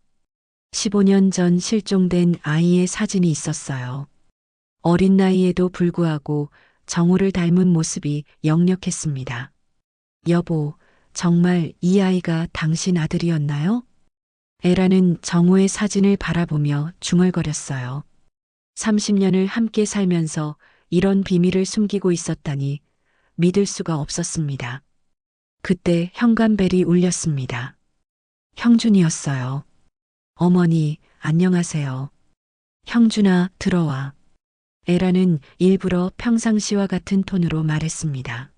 15년 전 실종된 아이의 사진이 있었어요. 어린 나이에도 불구하고 정호를 닮은 모습이 역력했습니다. 여보, 정말 이 아이가 당신 아들이었나요? 에라는 정호의 사진을 바라보며 중얼거렸어요. 30년을 함께 살면서 이런 비밀을 숨기고 있었다니 믿을 수가 없었습니다. 그때 현관벨이 울렸습니다. 형준이었어요. 어머니, 안녕하세요. 형준아, 들어와. 에라는 일부러 평상시와 같은 톤으로 말했습니다.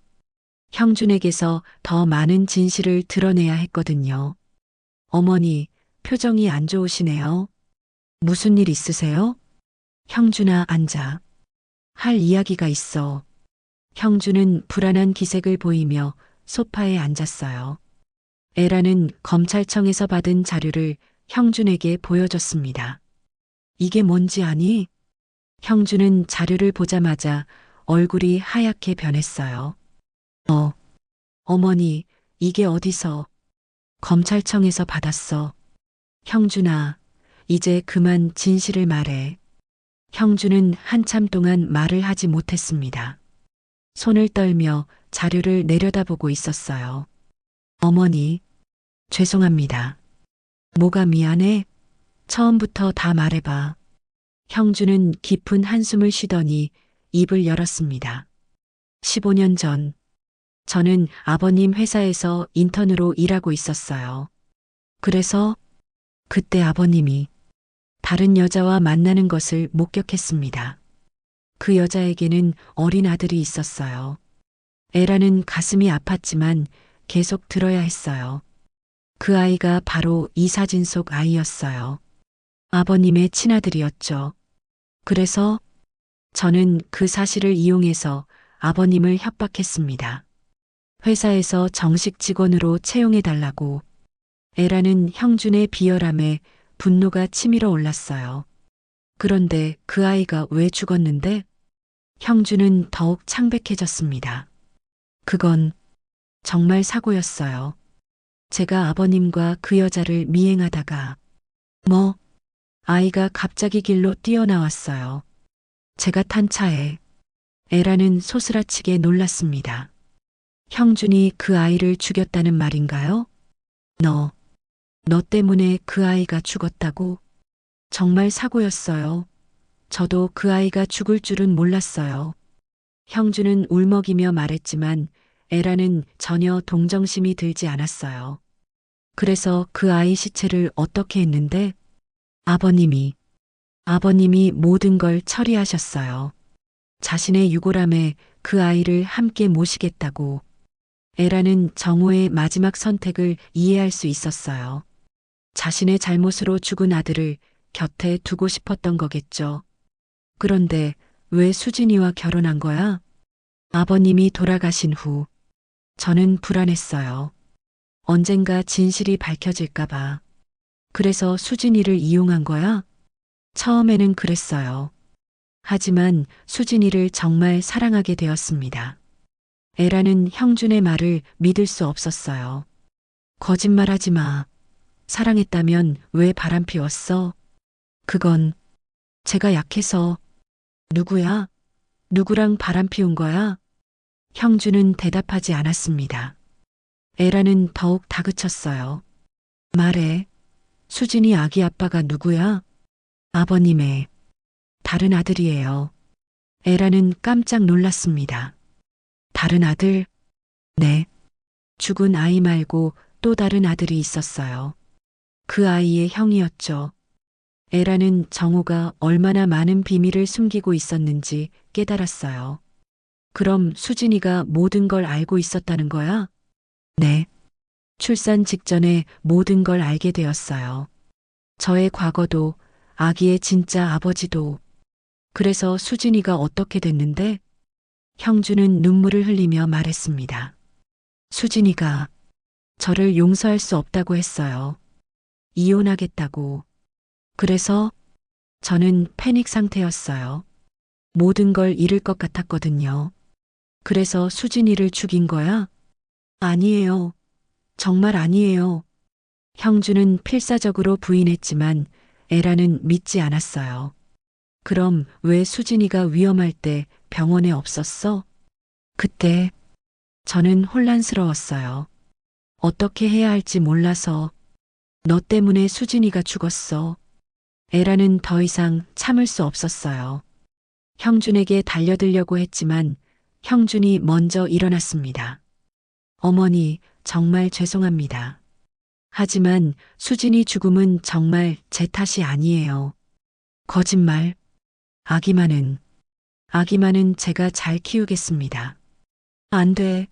형준에게서 더 많은 진실을 드러내야 했거든요. 어머니, 표정이 안 좋으시네요. 무슨 일 있으세요? 형준아, 앉아. 할 이야기가 있어. 형주는 불안한 기색을 보이며 소파에 앉았어요. 에라는 검찰청에서 받은 자료를 형준에게 보여줬습니다. 이게 뭔지 아니? 형준은 자료를 보자마자 얼굴이 하얗게 변했어요. 어머니, 이게 어디서? 검찰청에서 받았어. 형준아, 이제 그만 진실을 말해. 형준은 한참 동안 말을 하지 못했습니다. 손을 떨며 자료를 내려다보고 있었어요. 어머니, 죄송합니다. 뭐가 미안해? 처음부터 다 말해봐. 형준은 깊은 한숨을 쉬더니 입을 열었습니다. 15년 전, 저는 아버님 회사에서 인턴으로 일하고 있었어요. 그래서 그때 아버님이 다른 여자와 만나는 것을 목격했습니다. 그 여자에게는 어린 아들이 있었어요. 에라는 가슴이 아팠지만 계속 들어야 했어요. 그 아이가 바로 이 사진 속 아이였어요. 아버님의 친아들이었죠. 그래서 저는 그 사실을 이용해서 아버님을 협박했습니다. 회사에서 정식 직원으로 채용해달라고. 에라는 형준의 비열함에 분노가 치밀어 올랐어요. 그런데 그 아이가 왜 죽었는데? 형준은 더욱 창백해졌습니다. 그건 정말 사고였어요. 제가 아버님과 그 여자를 미행하다가 아이가 갑자기 길로 뛰어나왔어요. 제가 탄 차에. 에라는 소스라치게 놀랐습니다. 형준이 그 아이를 죽였다는 말인가요? 너 때문에 그 아이가 죽었다고? 정말 사고였어요. 저도 그 아이가 죽을 줄은 몰랐어요. 형준은 울먹이며 말했지만 에라는 전혀 동정심이 들지 않았어요. 그래서 그 아이 시체를 어떻게 했는데? 아버님이 모든 걸 처리하셨어요. 자신의 유골함에 그 아이를 함께 모시겠다고. 에라는 정호의 마지막 선택을 이해할 수 있었어요. 자신의 잘못으로 죽은 아들을 곁에 두고 싶었던 거겠죠. 그런데 왜 수진이와 결혼한 거야? 아버님이 돌아가신 후 저는 불안했어요. 언젠가 진실이 밝혀질까봐. 그래서 수진이를 이용한 거야? 처음에는 그랬어요. 하지만 수진이를 정말 사랑하게 되었습니다. 에라는 형준의 말을 믿을 수 없었어요. 거짓말하지 마. 사랑했다면 왜 바람 피웠어? 그건 제가 약해서. 누구야? 누구랑 바람 피운 거야? 형준은 대답하지 않았습니다. 에라는 더욱 다그쳤어요. 말해. 수진이 아기 아빠가 누구야? 아버님의 다른 아들이에요. 에라는 깜짝 놀랐습니다. 다른 아들? 네. 죽은 아이 말고 또 다른 아들이 있었어요. 그 아이의 형이었죠. 에라는 정호가 얼마나 많은 비밀을 숨기고 있었는지 깨달았어요. 그럼 수진이가 모든 걸 알고 있었다는 거야? 네. 출산 직전에 모든 걸 알게 되었어요. 저의 과거도, 아기의 진짜 아버지도. 그래서 수진이가 어떻게 됐는데? 형준은 눈물을 흘리며 말했습니다. 수진이가 저를 용서할 수 없다고 했어요. 이혼하겠다고. 그래서 저는 패닉 상태였어요. 모든 걸 잃을 것 같았거든요. 그래서 수진이를 죽인 거야? 아니에요. 정말 아니에요. 형준은 필사적으로 부인했지만 에라는 믿지 않았어요. 그럼 왜 수진이가 위험할 때 병원에 없었어? 그때 저는 혼란스러웠어요. 어떻게 해야 할지 몰라서. 너 때문에 수진이가 죽었어. 에라는 더 이상 참을 수 없었어요. 형준에게 달려들려고 했지만 형준이 먼저 일어났습니다. 어머니, 정말 죄송합니다. 하지만 수진이 죽음은 정말 제 탓이 아니에요. 거짓말. 아기만은 제가 잘 키우겠습니다. 안 돼.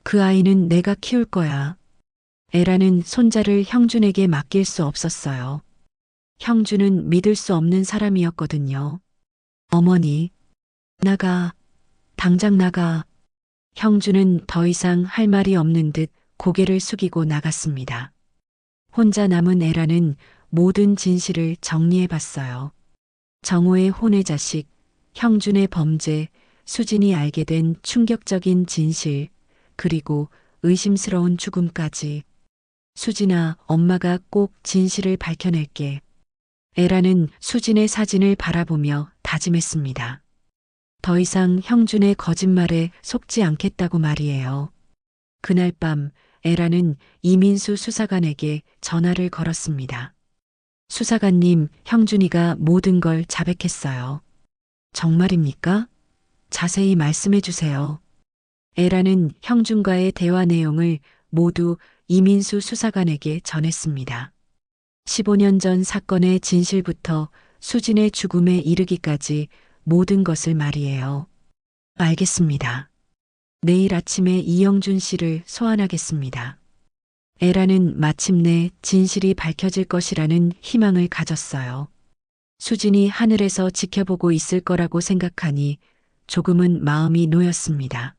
그 아이는 내가 키울 거야. 에라는 손자를 형준에게 맡길 수 없었어요. 형준은 믿을 수 없는 사람이었거든요. 어머니, 나가. 당장 나가. 형주는 더 이상 할 말이 없는 듯 고개를 숙이고 나갔습니다. 혼자 남은 에라는 모든 진실을 정리해 봤어요. 정호의 혼외 자식, 형준의 범죄, 수진이 알게 된 충격적인 진실, 그리고 의심스러운 죽음까지. 수진아, 엄마가 꼭 진실을 밝혀낼게. 에라는 수진의 사진을 바라보며 다짐했습니다. 더 이상 형준의 거짓말에 속지 않겠다고 말이에요. 그날 밤 에라는 이민수 수사관에게 전화를 걸었습니다. 수사관님, 형준이가 모든 걸 자백했어요. 정말입니까? 자세히 말씀해 주세요. 에라는 형준과의 대화 내용을 모두 이민수 수사관에게 전했습니다. 15년 전 사건의 진실부터 수진의 죽음에 이르기까지 모든 것을 말이에요. 알겠습니다. 내일 아침에 이영준 씨를 소환하겠습니다. 에라는 마침내 진실이 밝혀질 것이라는 희망을 가졌어요. 수진이 하늘에서 지켜보고 있을 거라고 생각하니 조금은 마음이 놓였습니다.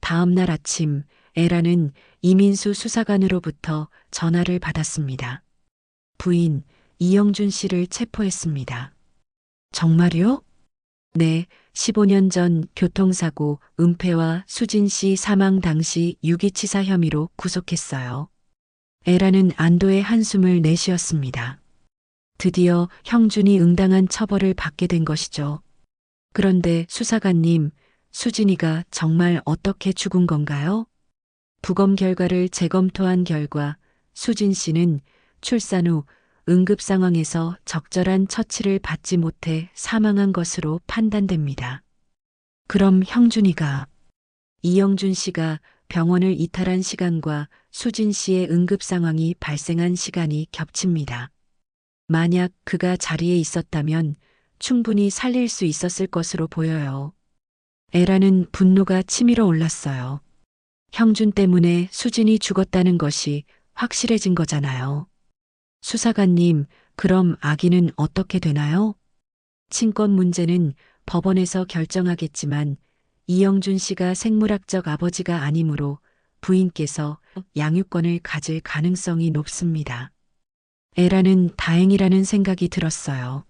다음 날 아침 에라는 이민수 수사관으로부터 전화를 받았습니다. 부인, 이영준 씨를 체포했습니다. 정말요? 네, 15년 전 교통사고 은폐와 수진 씨 사망 당시 유기치사 혐의로 구속했어요. 에라는 안도의 한숨을 내쉬었습니다. 드디어 형준이 응당한 처벌을 받게 된 것이죠. 그런데 수사관님, 수진이가 정말 어떻게 죽은 건가요? 부검 결과를 재검토한 결과 수진 씨는 출산 후 응급 상황에서 적절한 처치를 받지 못해 사망한 것으로 판단됩니다. 그럼 형준이가, 이영준 씨가 병원을 이탈한 시간과 수진 씨의 응급 상황이 발생한 시간이 겹칩니다. 만약 그가 자리에 있었다면 충분히 살릴 수 있었을 것으로 보여요. 에라는 분노가 치밀어 올랐어요. 형준 때문에 수진이 죽었다는 것이 확실해진 거잖아요. 수사관님, 그럼 아기는 어떻게 되나요? 친권 문제는 법원에서 결정하겠지만 이영준 씨가 생물학적 아버지가 아니므로 부인께서 양육권을 가질 가능성이 높습니다. 에라는 다행이라는 생각이 들었어요.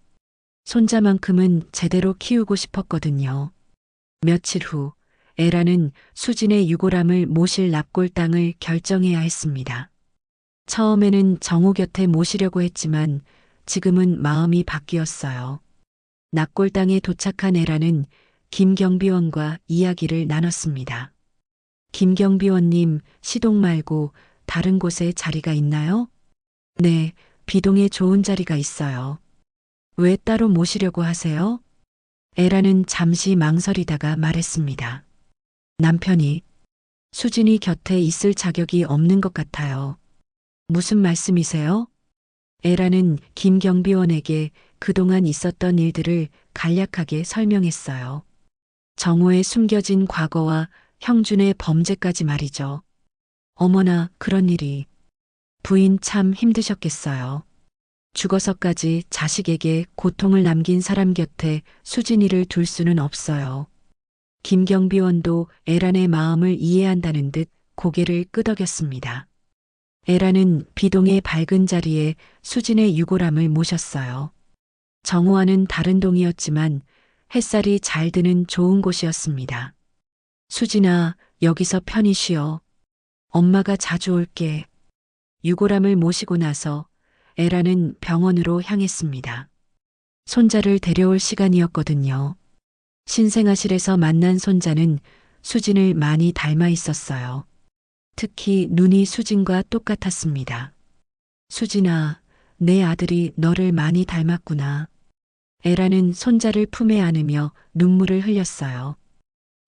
손자만큼은 제대로 키우고 싶었거든요. 며칠 후 에라는 수진의 유골함을 모실 납골 땅을 결정해야 했습니다. 처음에는 정호 곁에 모시려고 했지만 지금은 마음이 바뀌었어요. 납골 땅에 도착한 에라는 김경비원과 이야기를 나눴습니다. 김경비원님, 시동 말고 다른 곳에 자리가 있나요? 네, 비동에 좋은 자리가 있어요. 왜 따로 모시려고 하세요? 에라는 잠시 망설이다가 말했습니다. 남편이 수진이 곁에 있을 자격이 없는 것 같아요. 무슨 말씀이세요? 에라는 김경비원에게 그동안 있었던 일들을 간략하게 설명했어요. 정호의 숨겨진 과거와 형준의 범죄까지 말이죠. 어머나, 그런 일이. 부인 참 힘드셨겠어요. 죽어서까지 자식에게 고통을 남긴 사람 곁에 수진이를 둘 수는 없어요. 김경비원도 에란의 마음을 이해한다는 듯 고개를 끄덕였습니다. 에란은 비동의 밝은 자리에 수진의 유골함을 모셨어요. 정호와는 다른 동이었지만 햇살이 잘 드는 좋은 곳이었습니다. 수진아, 여기서 편히 쉬어. 엄마가 자주 올게. 유골함을 모시고 나서 에라는 병원으로 향했습니다. 손자를 데려올 시간이었거든요. 신생아실에서 만난 손자는 수진을 많이 닮아 있었어요. 특히 눈이 수진과 똑같았습니다. 수진아, 내 아들이 너를 많이 닮았구나. 에라는 손자를 품에 안으며 눈물을 흘렸어요.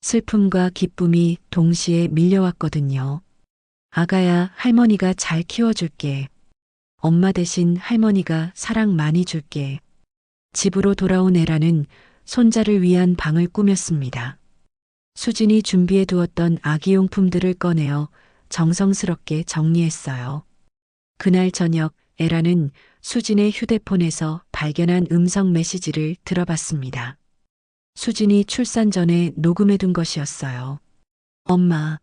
슬픔과 기쁨이 동시에 밀려왔거든요. 아가야, 할머니가 잘 키워줄게. 엄마 대신 할머니가 사랑 많이 줄게. 집으로 돌아온 에라는 손자를 위한 방을 꾸몄습니다. 수진이 준비해 두었던 아기용품들을 꺼내어 정성스럽게 정리했어요. 그날 저녁 에라는 수진의 휴대폰에서 발견한 음성 메시지를 들어봤습니다. 수진이 출산 전에 녹음해 둔 것이었어요. 엄마,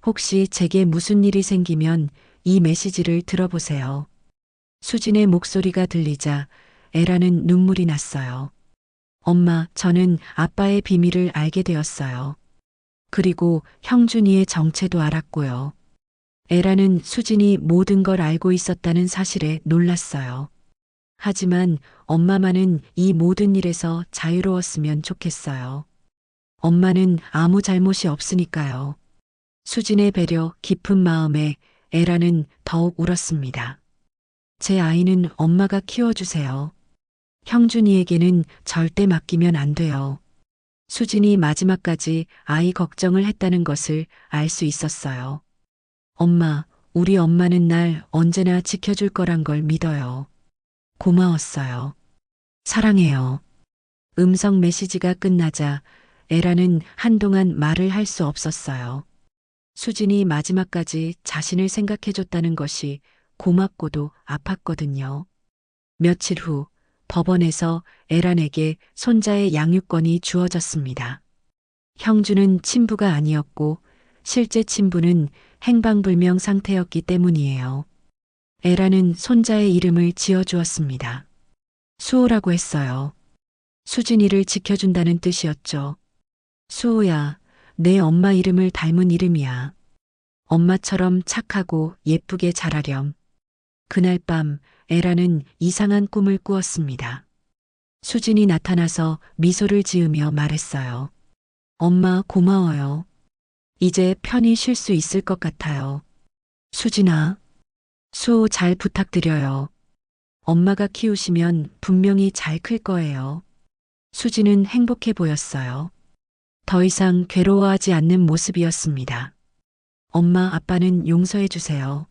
혹시 제게 무슨 일이 생기면 이 메시지를 들어보세요. 수진의 목소리가 들리자 에라는 눈물이 났어요. 엄마, 저는 아빠의 비밀을 알게 되었어요. 그리고 형준이의 정체도 알았고요. 에라는 수진이 모든 걸 알고 있었다는 사실에 놀랐어요. 하지만 엄마만은 이 모든 일에서 자유로웠으면 좋겠어요. 엄마는 아무 잘못이 없으니까요. 수진의 배려 깊은 마음에 에라는 더욱 울었습니다. 제 아이는 엄마가 키워주세요. 형준이에게는 절대 맡기면 안 돼요. 수진이 마지막까지 아이 걱정을 했다는 것을 알 수 있었어요. 엄마, 우리 엄마는 날 언제나 지켜줄 거란 걸 믿어요. 고마웠어요. 사랑해요. 음성 메시지가 끝나자 에라는 한동안 말을 할 수 없었어요. 수진이 마지막까지 자신을 생각해줬다는 것이 고맙고도 아팠거든요. 며칠 후 법원에서 에란에게 손자의 양육권이 주어졌습니다. 형주는 친부가 아니었고 실제 친부는 행방불명 상태였기 때문이에요. 에란은 손자의 이름을 지어주었습니다. 수호라고 했어요. 수진이를 지켜준다는 뜻이었죠. 수호야, 내 엄마 이름을 닮은 이름이야. 엄마처럼 착하고 예쁘게 자라렴. 그날 밤 에라는 이상한 꿈을 꾸었습니다. 수진이 나타나서 미소를 지으며 말했어요. 엄마 고마워요. 이제 편히 쉴 수 있을 것 같아요. 수진아, 수호 잘 부탁드려요. 엄마가 키우시면 분명히 잘 클 거예요. 수진은 행복해 보였어요. 더 이상 괴로워하지 않는 모습이었습니다. 엄마, 아빠는 용서해 주세요.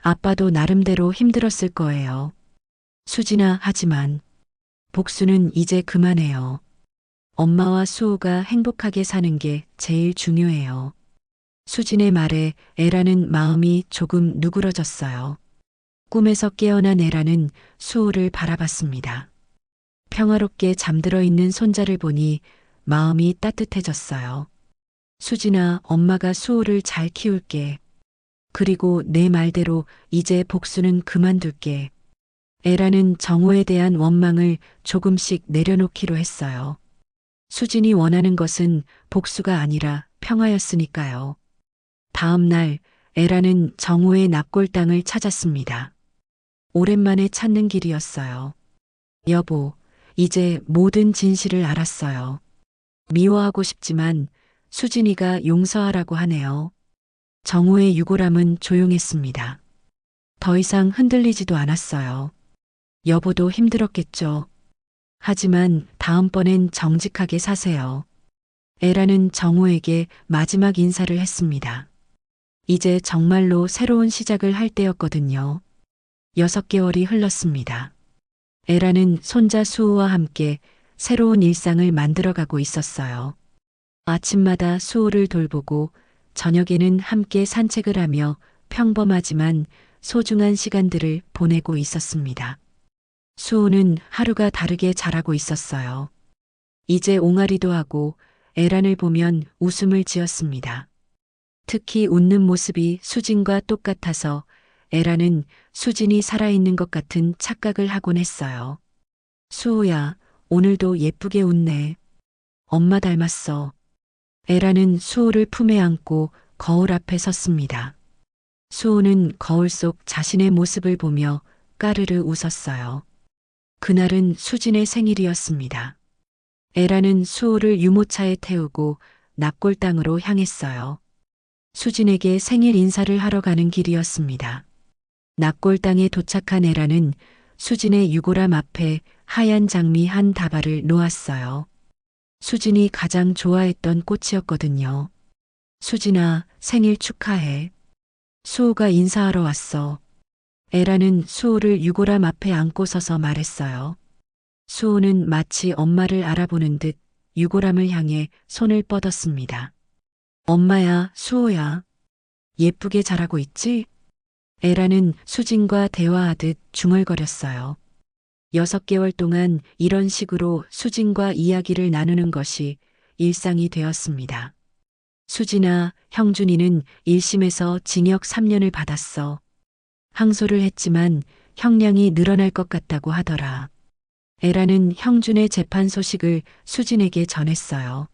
아빠도 나름대로 힘들었을 거예요. 수진아, 하지만 복수는 이제 그만해요. 엄마와 수호가 행복하게 사는 게 제일 중요해요. 수진의 말에 에라는 마음이 조금 누그러졌어요. 꿈에서 깨어난 에라는 수호를 바라봤습니다. 평화롭게 잠들어 있는 손자를 보니 마음이 따뜻해졌어요. 수진아, 엄마가 수호를 잘 키울게. 그리고 내 말대로 이제 복수는 그만둘게. 에라는 정호에 대한 원망을 조금씩 내려놓기로 했어요. 수진이 원하는 것은 복수가 아니라 평화였으니까요. 다음 날 에라는 정호의 납골 땅을 찾았습니다. 오랜만에 찾는 길이었어요. 여보, 이제 모든 진실을 알았어요. 미워하고 싶지만 수진이가 용서하라고 하네요. 정호의 유골함은 조용했습니다. 더 이상 흔들리지도 않았어요. 여보도 힘들었겠죠. 하지만 다음번엔 정직하게 사세요. 에라는 정호에게 마지막 인사를 했습니다. 이제 정말로 새로운 시작을 할 때였거든요. 6개월이 흘렀습니다. 에라는 손자 수호와 함께 새로운 일상을 만들어가고 있었어요. 아침마다 수호를 돌보고 저녁에는 함께 산책을 하며 평범하지만 소중한 시간들을 보내고 있었습니다. 수호는 하루가 다르게 자라고 있었어요. 이제 옹알이도 하고 에란을 보면 웃음을 지었습니다. 특히 웃는 모습이 수진과 똑같아서 에란은 수진이 살아있는 것 같은 착각을 하곤 했어요. 수호야, 오늘도 예쁘게 웃네. 엄마 닮았어. 에라는 수호를 품에 안고 거울 앞에 섰습니다. 수호는 거울 속 자신의 모습을 보며 까르르 웃었어요. 그날은 수진의 생일이었습니다. 에라는 수호를 유모차에 태우고 납골 땅으로 향했어요. 수진에게 생일 인사를 하러 가는 길이었습니다. 납골 땅에 도착한 에라는 수진의 유골함 앞에 하얀 장미 한 다발을 놓았어요. 수진이 가장 좋아했던 꽃이었거든요. 수진아, 생일 축하해. 수호가 인사하러 왔어. 에라는 수호를 유골함 앞에 안고 서서 말했어요. 수호는 마치 엄마를 알아보는 듯 유골함을 향해 손을 뻗었습니다. 엄마야, 수호야. 예쁘게 자라고 있지? 에라는 수진과 대화하듯 중얼거렸어요. 6개월 동안 이런 식으로 수진과 이야기를 나누는 것이 일상이 되었습니다. 수진아, 형준이는 1심에서 징역 3년을 받았어. 항소를 했지만 형량이 늘어날 것 같다고 하더라. 에라는 형준의 재판 소식을 수진에게 전했어요.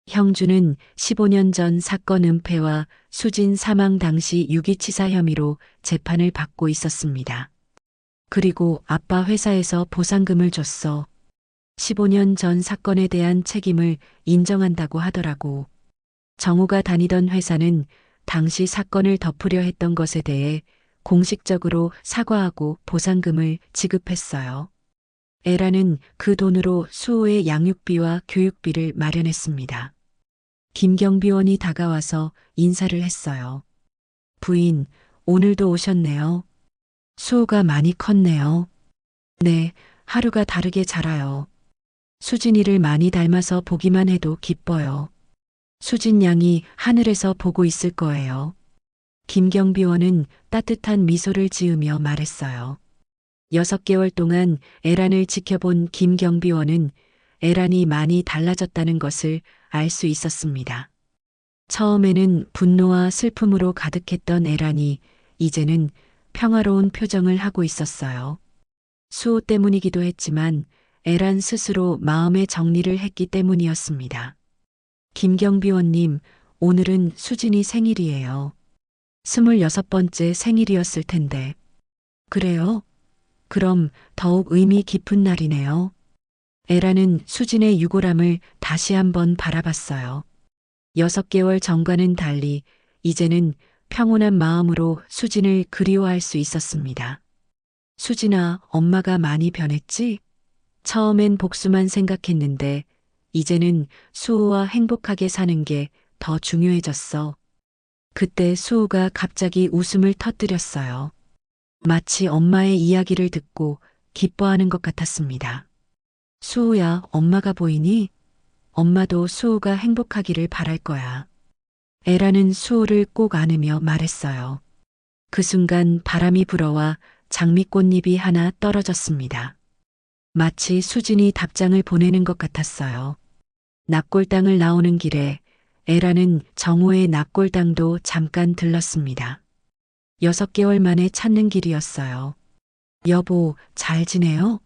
형준은 15년 전 사건 은폐와 수진 사망 당시 유기치사 혐의로 재판을 받고 있었습니다. 그리고 아빠 회사에서 보상금을 줬어. 15년 전 사건에 대한 책임을 인정한다고 하더라고. 정우가 다니던 회사는 당시 사건을 덮으려 했던 것에 대해 공식적으로 사과하고 보상금을 지급했어요. 에라는 그 돈으로 수호의 양육비와 교육비를 마련했습니다. 김경비원이 다가와서 인사를 했어요. 부인, 오늘도 오셨네요. 수호가 많이 컸네요. 네, 하루가 다르게 자라요. 수진이를 많이 닮아서 보기만 해도 기뻐요. 수진 양이 하늘에서 보고 있을 거예요. 김경비원은 따뜻한 미소를 지으며 말했어요. 6개월 동안 에란을 지켜본 김경비원은 에란이 많이 달라졌다는 것을 알 수 있었습니다. 처음에는 분노와 슬픔으로 가득했던 에란이 이제는 평화로운 표정을 하고 있었어요. 수호 때문이기도 했지만 에란 스스로 마음의 정리를 했기 때문이었습니다. 김경비원님, 오늘은 수진이 생일이에요. 26번째 생일이었을 텐데. 그래요? 그럼 더욱 의미 깊은 날이네요. 에라는 수진의 유골함을 다시 한번 바라봤어요. 6개월 전과는 달리 이제는 평온한 마음으로 수진을 그리워할 수 있었습니다. 수진아, 엄마가 많이 변했지? 처음엔 복수만 생각했는데 이제는 수호와 행복하게 사는 게 더 중요해졌어. 그때 수호가 갑자기 웃음을 터뜨렸어요. 마치 엄마의 이야기를 듣고 기뻐하는 것 같았습니다. 수호야, 엄마가 보이니? 엄마도 수호가 행복하기를 바랄 거야. 에라는 수호를 꼭 안으며 말했어요. 그 순간 바람이 불어와 장미꽃잎이 하나 떨어졌습니다. 마치 수진이 답장을 보내는 것 같았어요. 납골당을 나오는 길에 에라는 정호의 납골당도 잠깐 들렀습니다. 6개월 만에 찾는 길이었어요. 여보, 잘 지내요?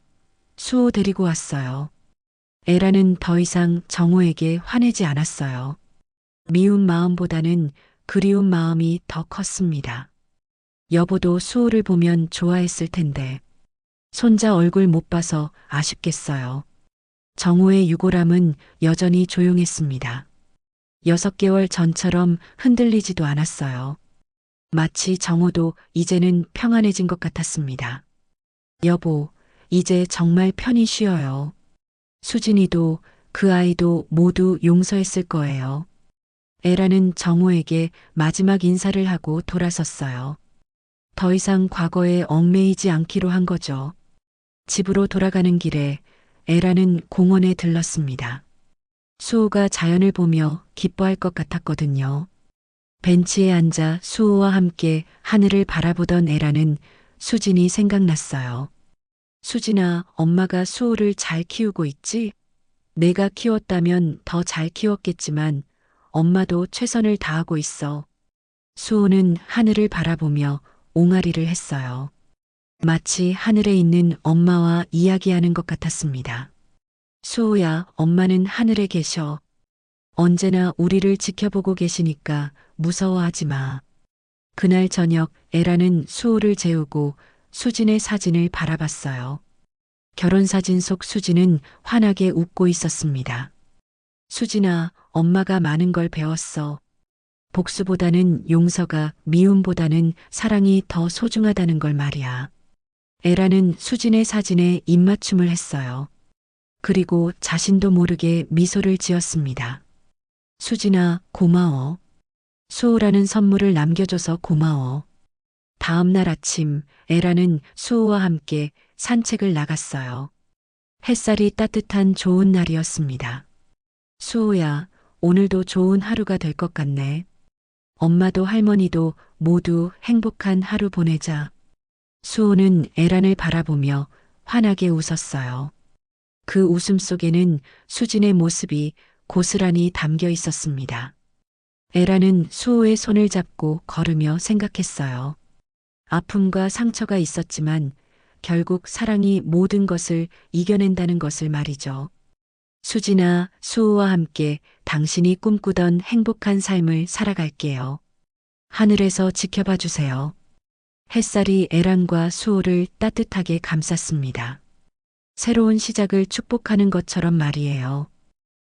수호 데리고 왔어요. 에라는 더 이상 정호에게 화내지 않았어요. 미운 마음보다는 그리운 마음이 더 컸습니다. 여보도 수호를 보면 좋아했을 텐데. 손자 얼굴 못 봐서 아쉽겠어요. 정호의 유골함은 여전히 조용했습니다. 6개월 전처럼 흔들리지도 않았어요. 마치 정호도 이제는 평안해진 것 같았습니다. 여보, 이제 정말 편히 쉬어요. 수진이도 그 아이도 모두 용서했을 거예요. 에라는 정호에게 마지막 인사를 하고 돌아섰어요. 더 이상 과거에 얽매이지 않기로 한 거죠. 집으로 돌아가는 길에 에라는 공원에 들렀습니다. 수호가 자연을 보며 기뻐할 것 같았거든요. 벤치에 앉아 수호와 함께 하늘을 바라보던 에라는 수진이 생각났어요. 수진아, 엄마가 수호를 잘 키우고 있지? 내가 키웠다면 더 잘 키웠겠지만 엄마도 최선을 다하고 있어. 수호는 하늘을 바라보며 옹알이를 했어요. 마치 하늘에 있는 엄마와 이야기하는 것 같았습니다. 수호야, 엄마는 하늘에 계셔. 언제나 우리를 지켜보고 계시니까 무서워하지 마. 그날 저녁 에라는 수호를 재우고 수진의 사진을 바라봤어요. 결혼사진 속 수진은 환하게 웃고 있었습니다. 수진아, 엄마가 많은 걸 배웠어. 복수보다는 용서가 미움보다는 사랑이 더 소중하다는 걸 말이야. 에라는 수진의 사진에 입맞춤을 했어요. 그리고 자신도 모르게 미소를 지었습니다. 수진아, 고마워. 수호라는 선물을 남겨줘서 고마워. 다음 날 아침 에라는 수호와 함께 산책을 나갔어요. 햇살이 따뜻한 좋은 날이었습니다. 수호야, 오늘도 좋은 하루가 될 것 같네. 엄마도 할머니도 모두 행복한 하루 보내자. 수호는 에란을 바라보며 환하게 웃었어요. 그 웃음 속에는 수진의 모습이 고스란히 담겨 있었습니다. 에라는 수호의 손을 잡고 걸으며 생각했어요. 아픔과 상처가 있었지만 결국 사랑이 모든 것을 이겨낸다는 것을 말이죠. 수진아, 수호와 함께 당신이 꿈꾸던 행복한 삶을 살아갈게요. 하늘에서 지켜봐 주세요. 햇살이 에란과 수호를 따뜻하게 감쌌습니다. 새로운 시작을 축복하는 것처럼 말이에요.